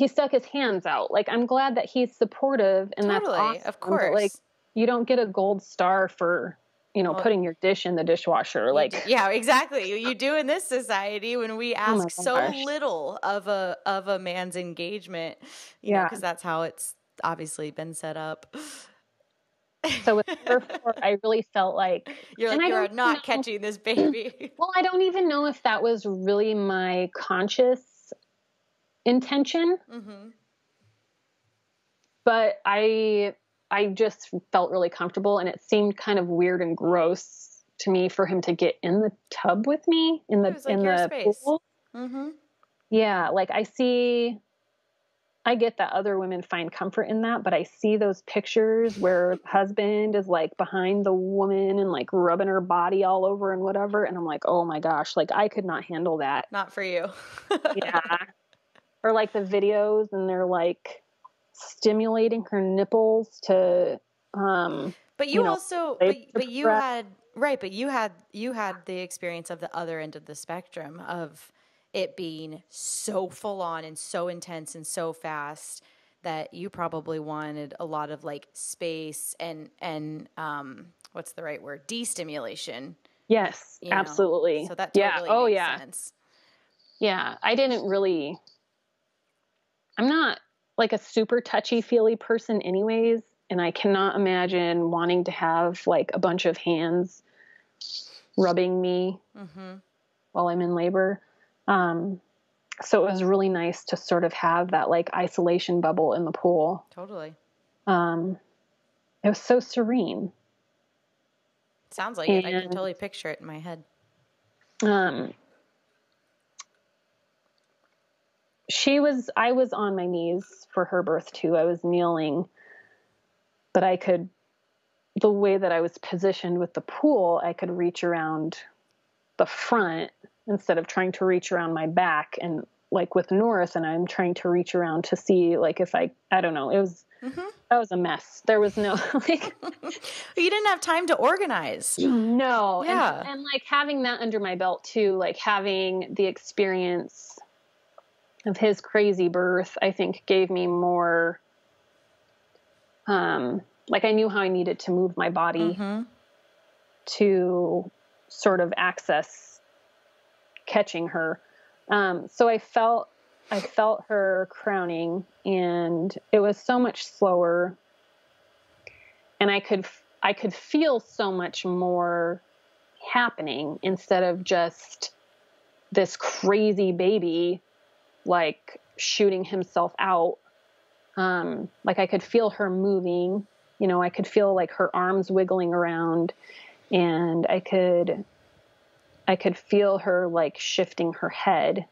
stuck his hands out. Like, I'm glad that he's supportive, and totally, that's awesome. Of course. But, like, you don't get a gold star for, you know, putting your dish in the dishwasher. Like, yeah, exactly. You do in this society when we ask so little of a man's engagement, you know, because that's how it's obviously been set up. So with therefore, I really felt like you're not catching this baby. Well, I don't even know if that was really my conscious intention, but I just felt really comfortable, and it seemed kind of weird and gross to me for him to get in the tub with me in the pool. Yeah, like I get that other women find comfort in that, but I see those pictures where the husband is like behind the woman and like rubbing her body all over and whatever, and I'm like, oh my gosh, like I could not handle that. Not for you. Yeah. Or like the videos, and they're like stimulating her nipples to but you also but you had the experience of the other end of the spectrum of it being so full on and so intense and so fast that you probably wanted a lot of like space and what's the right word? Destimulation. Yes, absolutely. Know? So that totally makes sense. Yeah, I'm not like a super touchy-feely person anyways, and I cannot imagine wanting to have like a bunch of hands rubbing me while I'm in labor. So it was really nice to sort of have that like isolation bubble in the pool. Totally. It was so serene. Sounds like it. I can totally picture it in my head. I was on my knees for her birth too. I was kneeling, but the way that I was positioned with the pool, I could reach around the front instead of trying to reach around my back. And like with North, and I'm trying to reach around to see like if I don't know, that was a mess. There was no like, you didn't have time to organize. No. Yeah. And like having that under my belt too, like having the experience of his crazy birth, I think gave me more, like I knew how I needed to move my body to sort of access catching her. So I felt her crowning, and it was so much slower, and I could feel so much more happening instead of just this crazy baby like shooting himself out. Like I could feel her moving, you know, I could feel like her arms wiggling around, and I could feel her like shifting her head.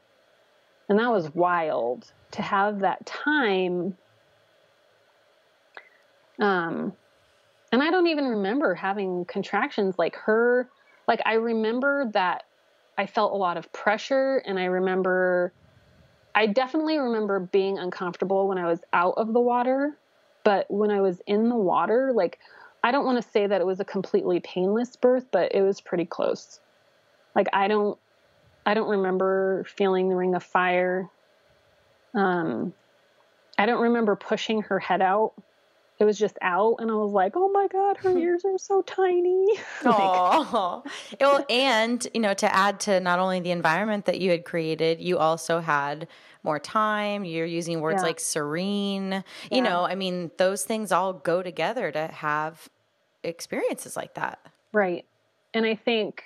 And that was wild to have that time. And I don't even remember having contractions like her. Like I remember that I felt a lot of pressure, and I definitely remember being uncomfortable when I was out of the water, but when I was in the water, like, I don't want to say that it was a completely painless birth, but it was pretty close. Like, I don't remember feeling the ring of fire. I don't remember pushing her head out. It was just out, and I was like, oh my God, her ears are so tiny. Well, and, you know, to add to not only the environment that you had created, you also had more time. You're using words like serene. You know, I mean, those things all go together to have experiences like that. Right. And I think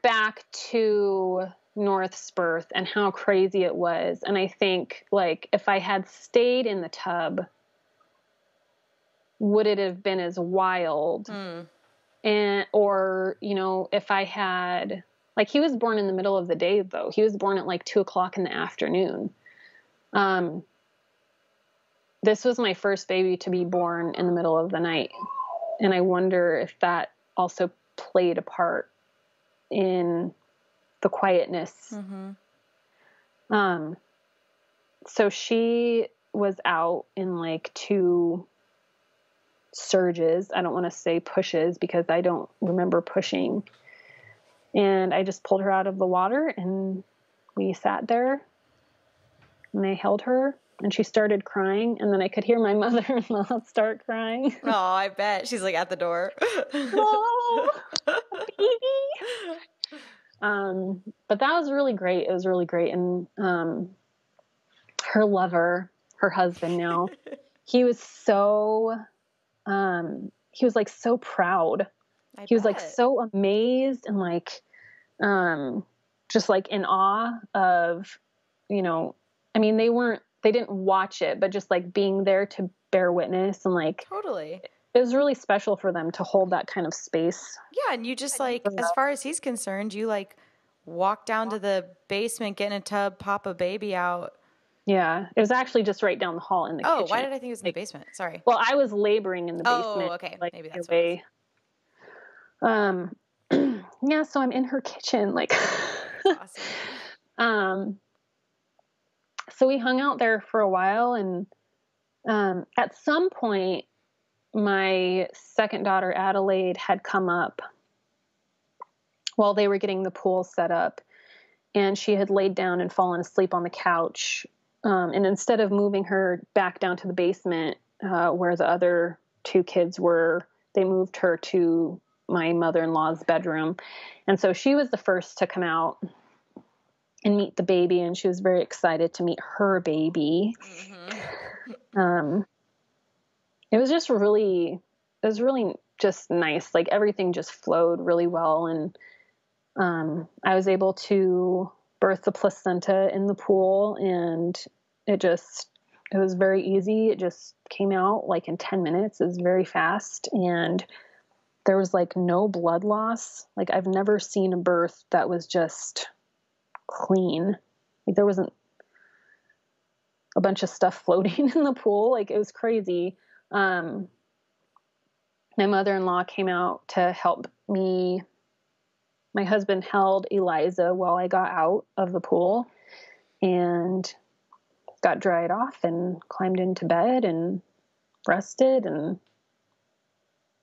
back to North's birth and how crazy it was. And I think, like, if I had stayed in the tub, would it have been as wild? Or, you know, if I had, like, he was born in the middle of the day, though. He was born at like 2:00 in the afternoon. This was my first baby to be born in the middle of the night. And I wonder if that also played a part in the quietness. So she was out in like 2 surges. I don't want to say pushes because I don't remember pushing. And I just pulled her out of the water and we sat there and I held her and she started crying. And then I could hear my mother-in-law start crying. Oh, I bet. She's like at the door. Oh, baby. But that was really great. It was really great. And, her lover, her husband now, he was like so proud. He was like so amazed and like, just like in awe of, you know, I mean, they didn't watch it, but just like being there to bear witness and like, totally. It was really special for them to hold that kind of space. Yeah. And you just like, as far as he's concerned, you like walk down to the basement, get in a tub, pop a baby out. Yeah. It was actually just right down the hall in the kitchen. Oh, why did I think it was in the basement? Sorry. Well, I was laboring in the basement. Oh, okay. Like, maybe that's way. Yeah, so I'm in her kitchen, like, awesome. So we hung out there for a while and, at some point my second daughter, Adelaide, had come up while they were getting the pool set up and she had laid down and fallen asleep on the couch. And instead of moving her back down to the basement, where the other 2 kids were, they moved her to my mother-in-law's bedroom. And so she was the first to come out and meet the baby. And she was very excited to meet her baby. It was really just nice. Like everything just flowed really well. And, I was able to birth the placenta in the pool and it was very easy. It just came out like in 10 minutes. It was very fast. And there was like no blood loss. Like I've never seen a birth that was just clean. Like there wasn't a bunch of stuff floating in the pool. Like it was crazy. My mother-in-law came out to help me. My husband held Eliza while I got out of the pool and got dried off and climbed into bed and rested. And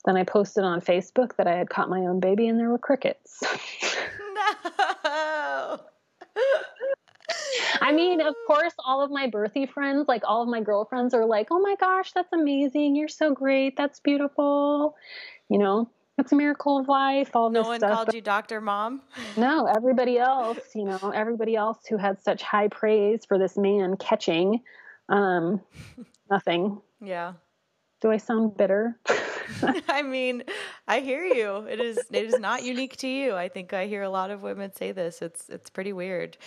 then I posted on Facebook that I had caught my own baby and there were crickets. No. I mean, of course, all of my birthy friends, like all of my girlfriends are like, oh my gosh, that's amazing. You're so great. That's beautiful. You know, it's a miracle of life, all this stuff. No one called you Dr. Mom? No, everybody else who had such high praise for this man catching, nothing. Yeah. Do I sound bitter? I mean, I hear you. It is not unique to you. I think I hear a lot of women say this. It's pretty weird.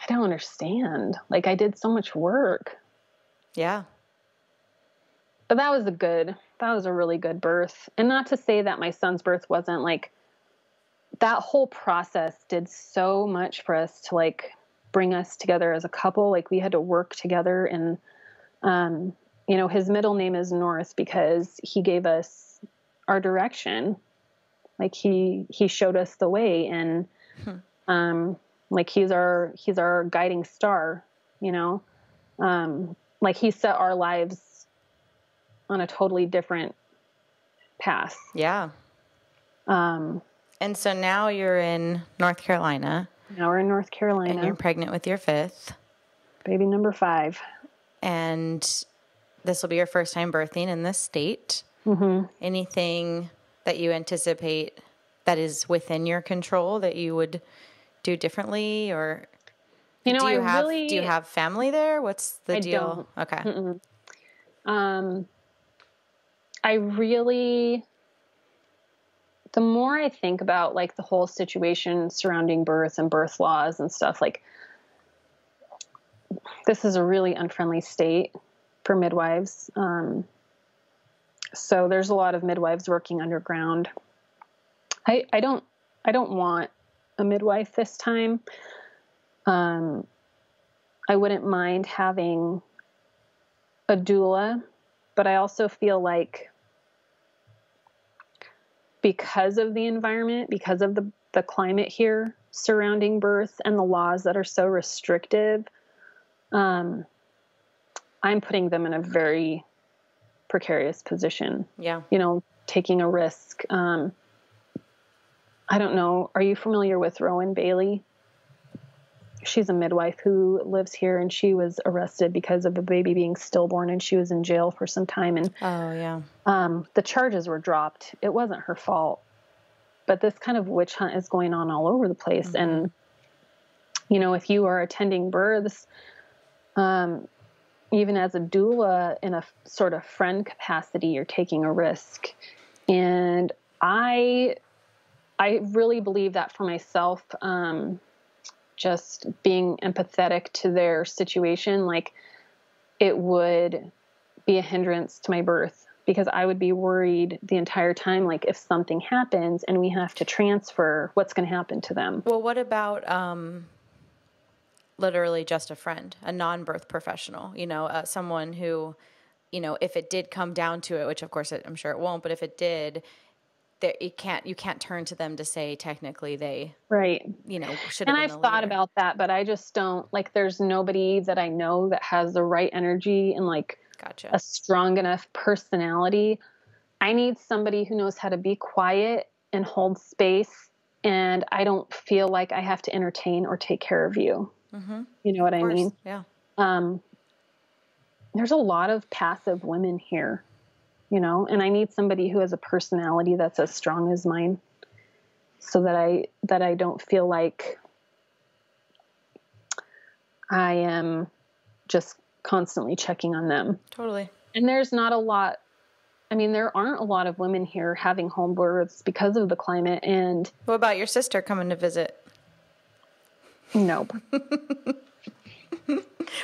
I don't understand. Like I did so much work. Yeah. But that was a really good birth. And not to say that my son's birth wasn't like, that whole process did so much for us to like bring us together as a couple. Like we had to work together and, you know, his middle name is North because he gave us our direction. Like he showed us the way and, like he's our guiding star, you know? Like he set our lives on a totally different path. Yeah. And so now you're in North Carolina. Now we're in North Carolina. And you're pregnant with your 5th. Baby number 5. And this will be your first time birthing in this state. Mm-hmm. Anything that you anticipate that is within your control that you would do differently, or do you have family there? What's the deal? Don't. Okay. The more I think about like the whole situation surrounding birth and birth laws and stuff, like this is a really unfriendly state for midwives. So there's a lot of midwives working underground. I don't want a midwife this time. I wouldn't mind having a doula, but I also feel like because of the environment, because of the climate here surrounding birth and the laws that are so restrictive, I'm putting them in a very precarious position. Yeah. Taking a risk. I don't know. Are you familiar with Rowan Bailey? She's a midwife who lives here, and she was arrested because of a baby being stillborn, and she was in jail for some time. And oh yeah, the charges were dropped. It wasn't her fault, but this kind of witch hunt is going on all over the place. Mm-hmm. And if you are attending births, even as a doula in a sort of friend capacity, you're taking a risk. And I really believe that for myself. Just being empathetic to their situation, like it would be a hindrance to my birth, because I would be worried the entire time, like if something happens and we have to transfer, what's going to happen to them? Well, what about literally just a friend, a non-birth professional, someone who, if it did come down to it, which of course I'm sure it won't, but if it did, you can't turn to them to say technically they right should have. And I've thought about that, but I just don't, like, there's nobody that I know that has the right energy and like Gotcha. a strong enough personality. I need somebody who knows how to be quiet and hold space, and I don't feel like I have to entertain or take care of you. Mm-hmm. You know what I mean? Yeah. There's a lot of passive women here, and I need somebody who has a personality that's as strong as mine, so that I don't feel like I am just constantly checking on them. Totally. And there aren't a lot of women here having home births because of the climate. And what about your sister coming to visit? Nope.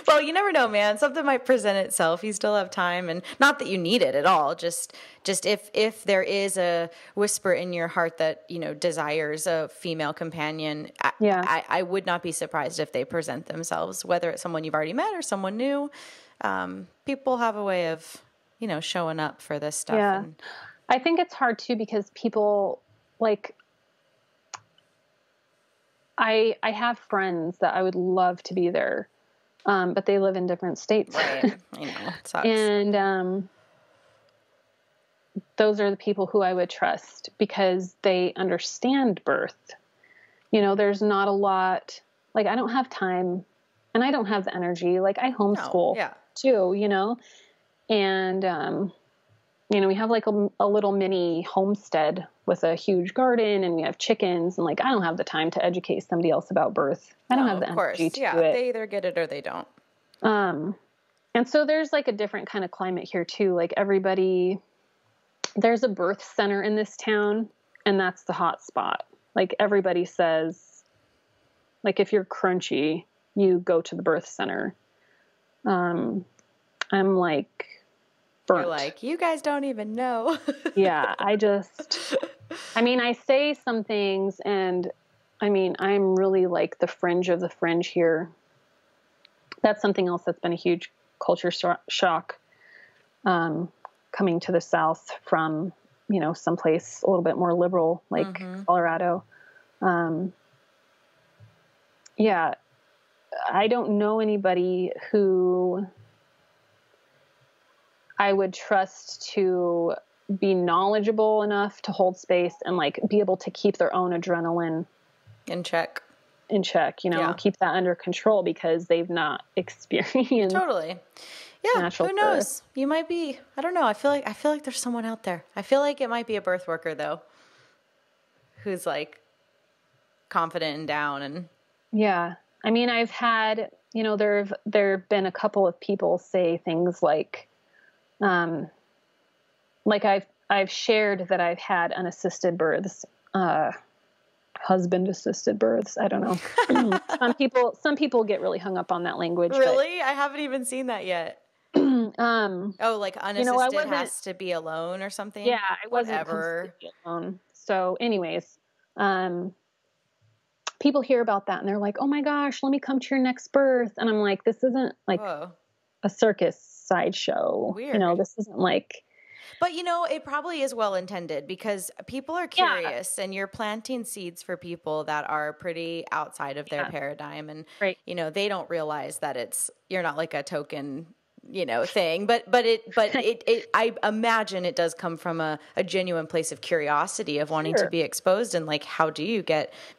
Well, you never know, man. Something might present itself. You still have time, and not that you need it at all. Just if there is a whisper in your heart that desires a female companion, I would not be surprised if they present themselves, whether it's someone you've already met or someone new. People have a way of showing up for this stuff. Yeah, and I think it's hard too, because people like. I have friends that I would love to be there. But they live in different states. Right. I know. It sucks. And those are the people who I would trust, because they understand birth. There's not a lot, like I don't have time, and I don't have the energy. Like I homeschool too, and we have like a little mini homestead with a huge garden, and we have chickens, and like I don't have the time to educate somebody else about birth. I don't have the energy to do it. They either get it or they don't. And so there's like a different kind of climate here too. Like there's a birth center in this town, and that's the hot spot. Like everybody says, like if you're crunchy, you go to the birth center. I'm like burnt. You're like, you guys don't even know. Yeah, I say some things, and I'm really like the fringe of the fringe here. That's something else that's been a huge culture shock, coming to the South from, someplace a little bit more liberal, like Colorado. Yeah, I don't know anybody who I would trust to be knowledgeable enough to hold space and like be able to keep their own adrenaline in check, keep that under control, because they've not experienced. Totally. Yeah. Who knows? You might be, I don't know. I feel like there's someone out there. I feel like it might be a birth worker though, who's like confident and down. And yeah, I've had, there have been a couple of people say things like, like I've shared that I've had unassisted births, husband assisted births. I don't know. Some people get really hung up on that language. Really? I haven't even seen that yet. Oh, like unassisted has to be alone or something? Yeah, I wasn't completely alone. So anyways, people hear about that and they're like, oh my gosh, let me come to your next birth. And I'm like, this isn't like a circus sideshow. Weird. You know, this isn't like. But, you know, it probably is well intended because people are curious and you're planting seeds for people that are pretty outside of their paradigm. And, you know, they don't realize that you're not like a token, you know, thing. But I imagine it does come from a genuine place of curiosity of wanting to be exposed. And like, how do you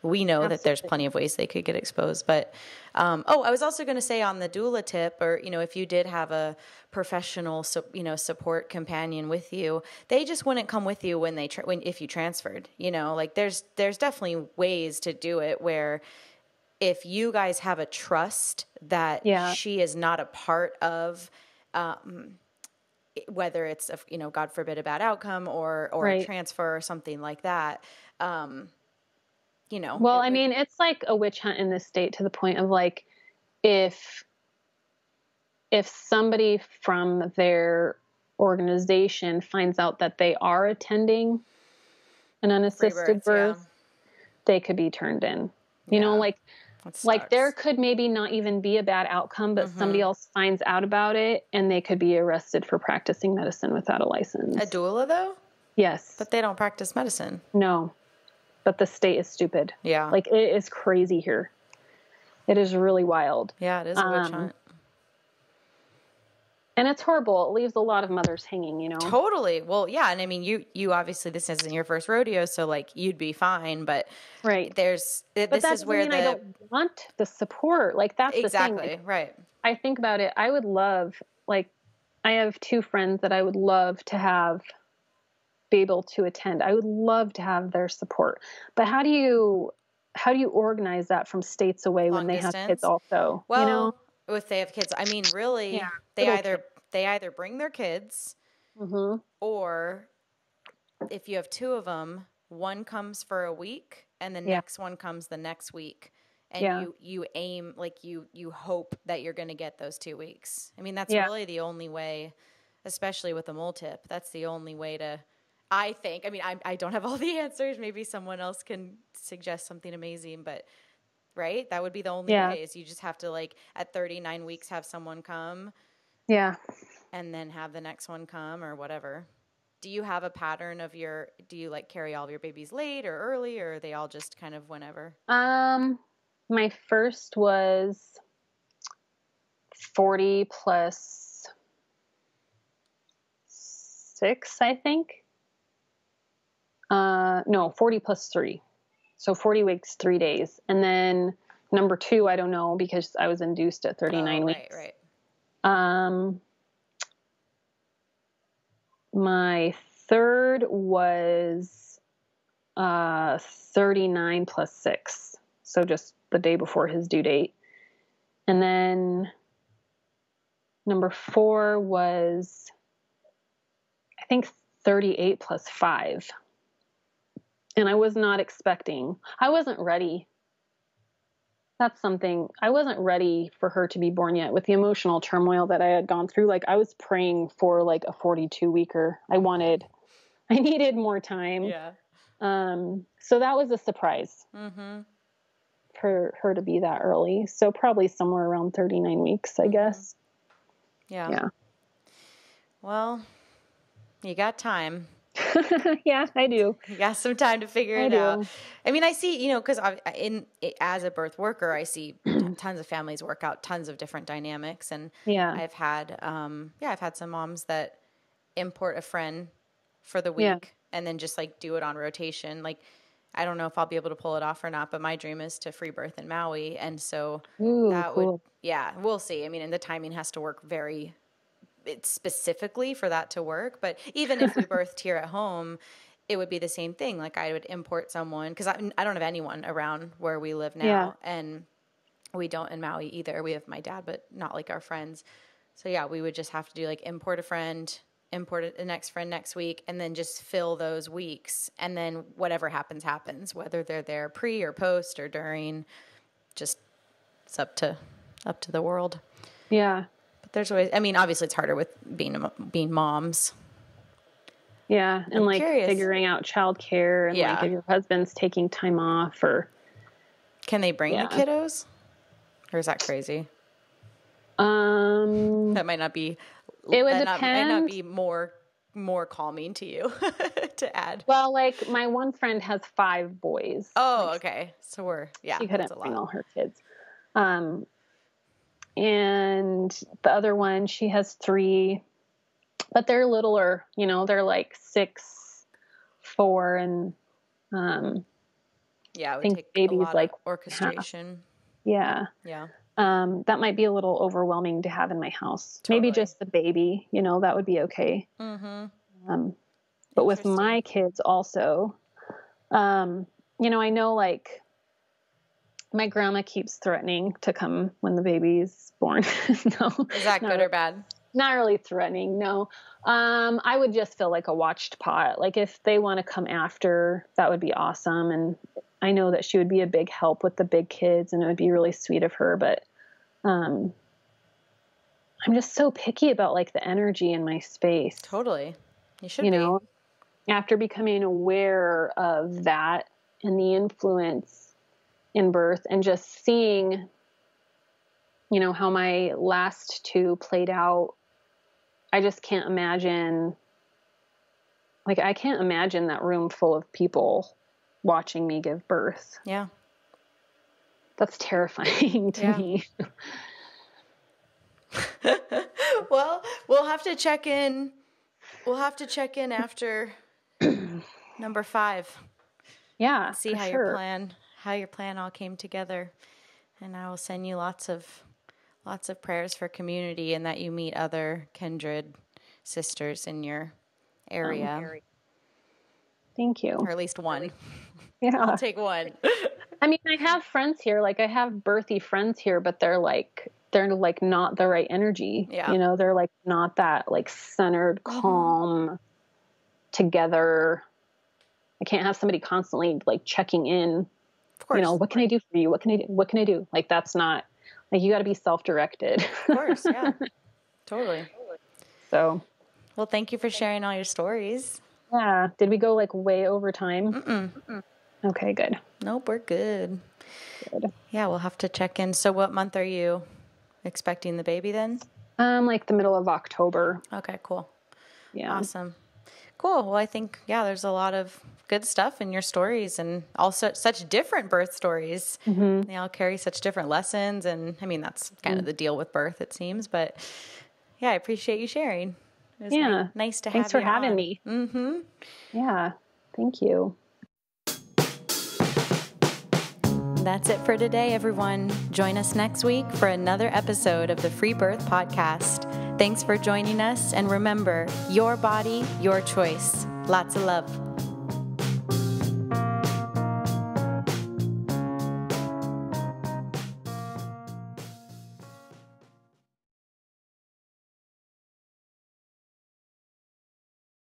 we know that there's plenty of ways they could get exposed. But, I was also going to say on the doula tip, or, you know, if you did have a professional, support companion with you, they just wouldn't come with you if you transferred, you know, like there's definitely ways to do it where if you guys have a trust that she is not a part of, whether it's a, you know, God forbid, a bad outcome or a transfer or something like that, you know. Well, I mean, it's like a witch hunt in this state to the point of like, if somebody from their organization finds out that they are attending an unassisted birth, they could be turned in. You know, like there could maybe not even be a bad outcome, but somebody else finds out about it and they could be arrested for practicing medicine without a license. A doula though? Yes. But they don't practice medicine. No. But the state is stupid. Yeah. Like it is crazy here. It is really wild. Yeah, it is a witch hunt. And it's horrible. It leaves a lot of mothers hanging, you know? Totally. Well, yeah. And I mean, you obviously, this isn't your first rodeo, so like you'd be fine, but this is where I don't want the support. Like that's exactly the thing. Like, right. I think about it. I would love, like, I have 2 friends that I would love to be able to attend. I would love to have their support, but how do you organize that from states away when they have kids also? Well, you know? If they have kids, I mean, really, they either bring their kids, or if you have 2 of them, one comes for a week, and the next one comes the next week, and you aim, like you hope that you're going to get those 2 weeks. I mean, that's really the only way, especially with a multip. That's the only way to. I think. I mean, I don't have all the answers. Maybe someone else can suggest something amazing, but. Right? That would be the only way is you just have to like at 39 weeks have someone come. Yeah. And then have the next one come or whatever. Do you have a pattern of do you like carry all of your babies late or early or are they all just kind of whenever? My first was 40 plus 6, I think. No, 40 plus 3. So 40 weeks, 3 days. And then number 2, I don't know because I was induced at 39 weeks. Right. My third was 39 plus 6. So just the day before his due date. And then number 4 was, I think, 38 plus 5. And I was not expecting, I wasn't ready. That's something, I wasn't ready for her to be born yet with the emotional turmoil that I had gone through. Like I was praying for like a 42 weeker. I needed more time. Yeah. So that was a surprise for her to be that early. So probably somewhere around 39 weeks, I guess. Yeah. Yeah. Well, you got time. Yeah, I do. You got some time to figure it out. I mean, I see, because as a birth worker, I see tons of families work out tons of different dynamics. And I've had some moms that import a friend for the week and then just like do it on rotation. Like, I don't know if I'll be able to pull it off or not, but my dream is to free birth in Maui. And so we'll see. I mean, and the timing has to work specifically for that to work. But even if we birthed here at home, it would be the same thing. Like I would import someone because I don't have anyone around where we live now. And we don't in Maui either. We have my dad, but not like our friends. So yeah, we would just have to do like import a friend, import the next friend next week, and then just fill those weeks. And then whatever happens, happens, whether they're there pre or post or during, just it's up to the world. Yeah. But there's always, I mean, obviously it's harder with being moms. Yeah. And I'm like curious. figuring out childcare and like if your husband's taking time off or. Can they bring the kiddos? Or is that crazy? That might not be. It would depend. Might not be more calming to you to add. Well, like my one friend has 5 boys. Oh, okay. So she couldn't bring all her kids. And the other one, she has 3, but they're littler. You know, they're like 6, 4, and it would I think take baby's a lot like of orchestration. Half. Yeah. Yeah. That might be a little overwhelming to have in my house. Totally. Maybe just the baby, you know, that would be okay. Mm-hmm. But with my kids also, you know, I know like my grandma keeps threatening to come when the baby's born. No. Is that good or bad? Not really threatening. No. I would just feel like a watched pot. Like if they want to come after, that would be awesome. And I know that she would be a big help with the big kids and it would be really sweet of her, but, I'm just so picky about like the energy in my space. Totally. You should be. You know, after becoming aware of that and the influence in birth and just seeing, you know, how my last 2 played out, I just can't imagine, like, I can't imagine that room full of people watching me give birth. Yeah. That's terrifying to me. Well, we'll have to check in. We'll have to check in after number 5. Yeah. See how your plan all came together. And I will send you lots of prayers for community and that you meet other kindred sisters in your area. Thank you. Or at least one. Yeah. I'll take one. I mean, I have friends here. Like I have birthy friends here, but they're like not the right energy. Yeah. You know, they're like not that like centered, calm, together. I can't have somebody constantly like checking in. Of course. You know, what can I do for you? What can I do? What can I do? Like that's not like you got to be self-directed. Of course, yeah. Totally. So, well, thank you for sharing all your stories. Yeah. Did we go like way over time? Mm-mm. Okay, good. Nope, we're good. Good. Yeah, we'll have to check in. So what month are you expecting the baby then? Like the middle of October. Okay, cool. Yeah. Awesome. Cool. Well, I think, there's a lot of good stuff in your stories and also such different birth stories. Mm-hmm. They all carry such different lessons. And I mean, that's kind of the deal with birth, it seems. But yeah, I appreciate you sharing. It was nice to have you. Thanks for having me. Mm-hmm. Yeah. Thank you. That's it for today, everyone. Join us next week for another episode of the Free Birth Podcast. Thanks for joining us. And remember, your body, your choice. Lots of love.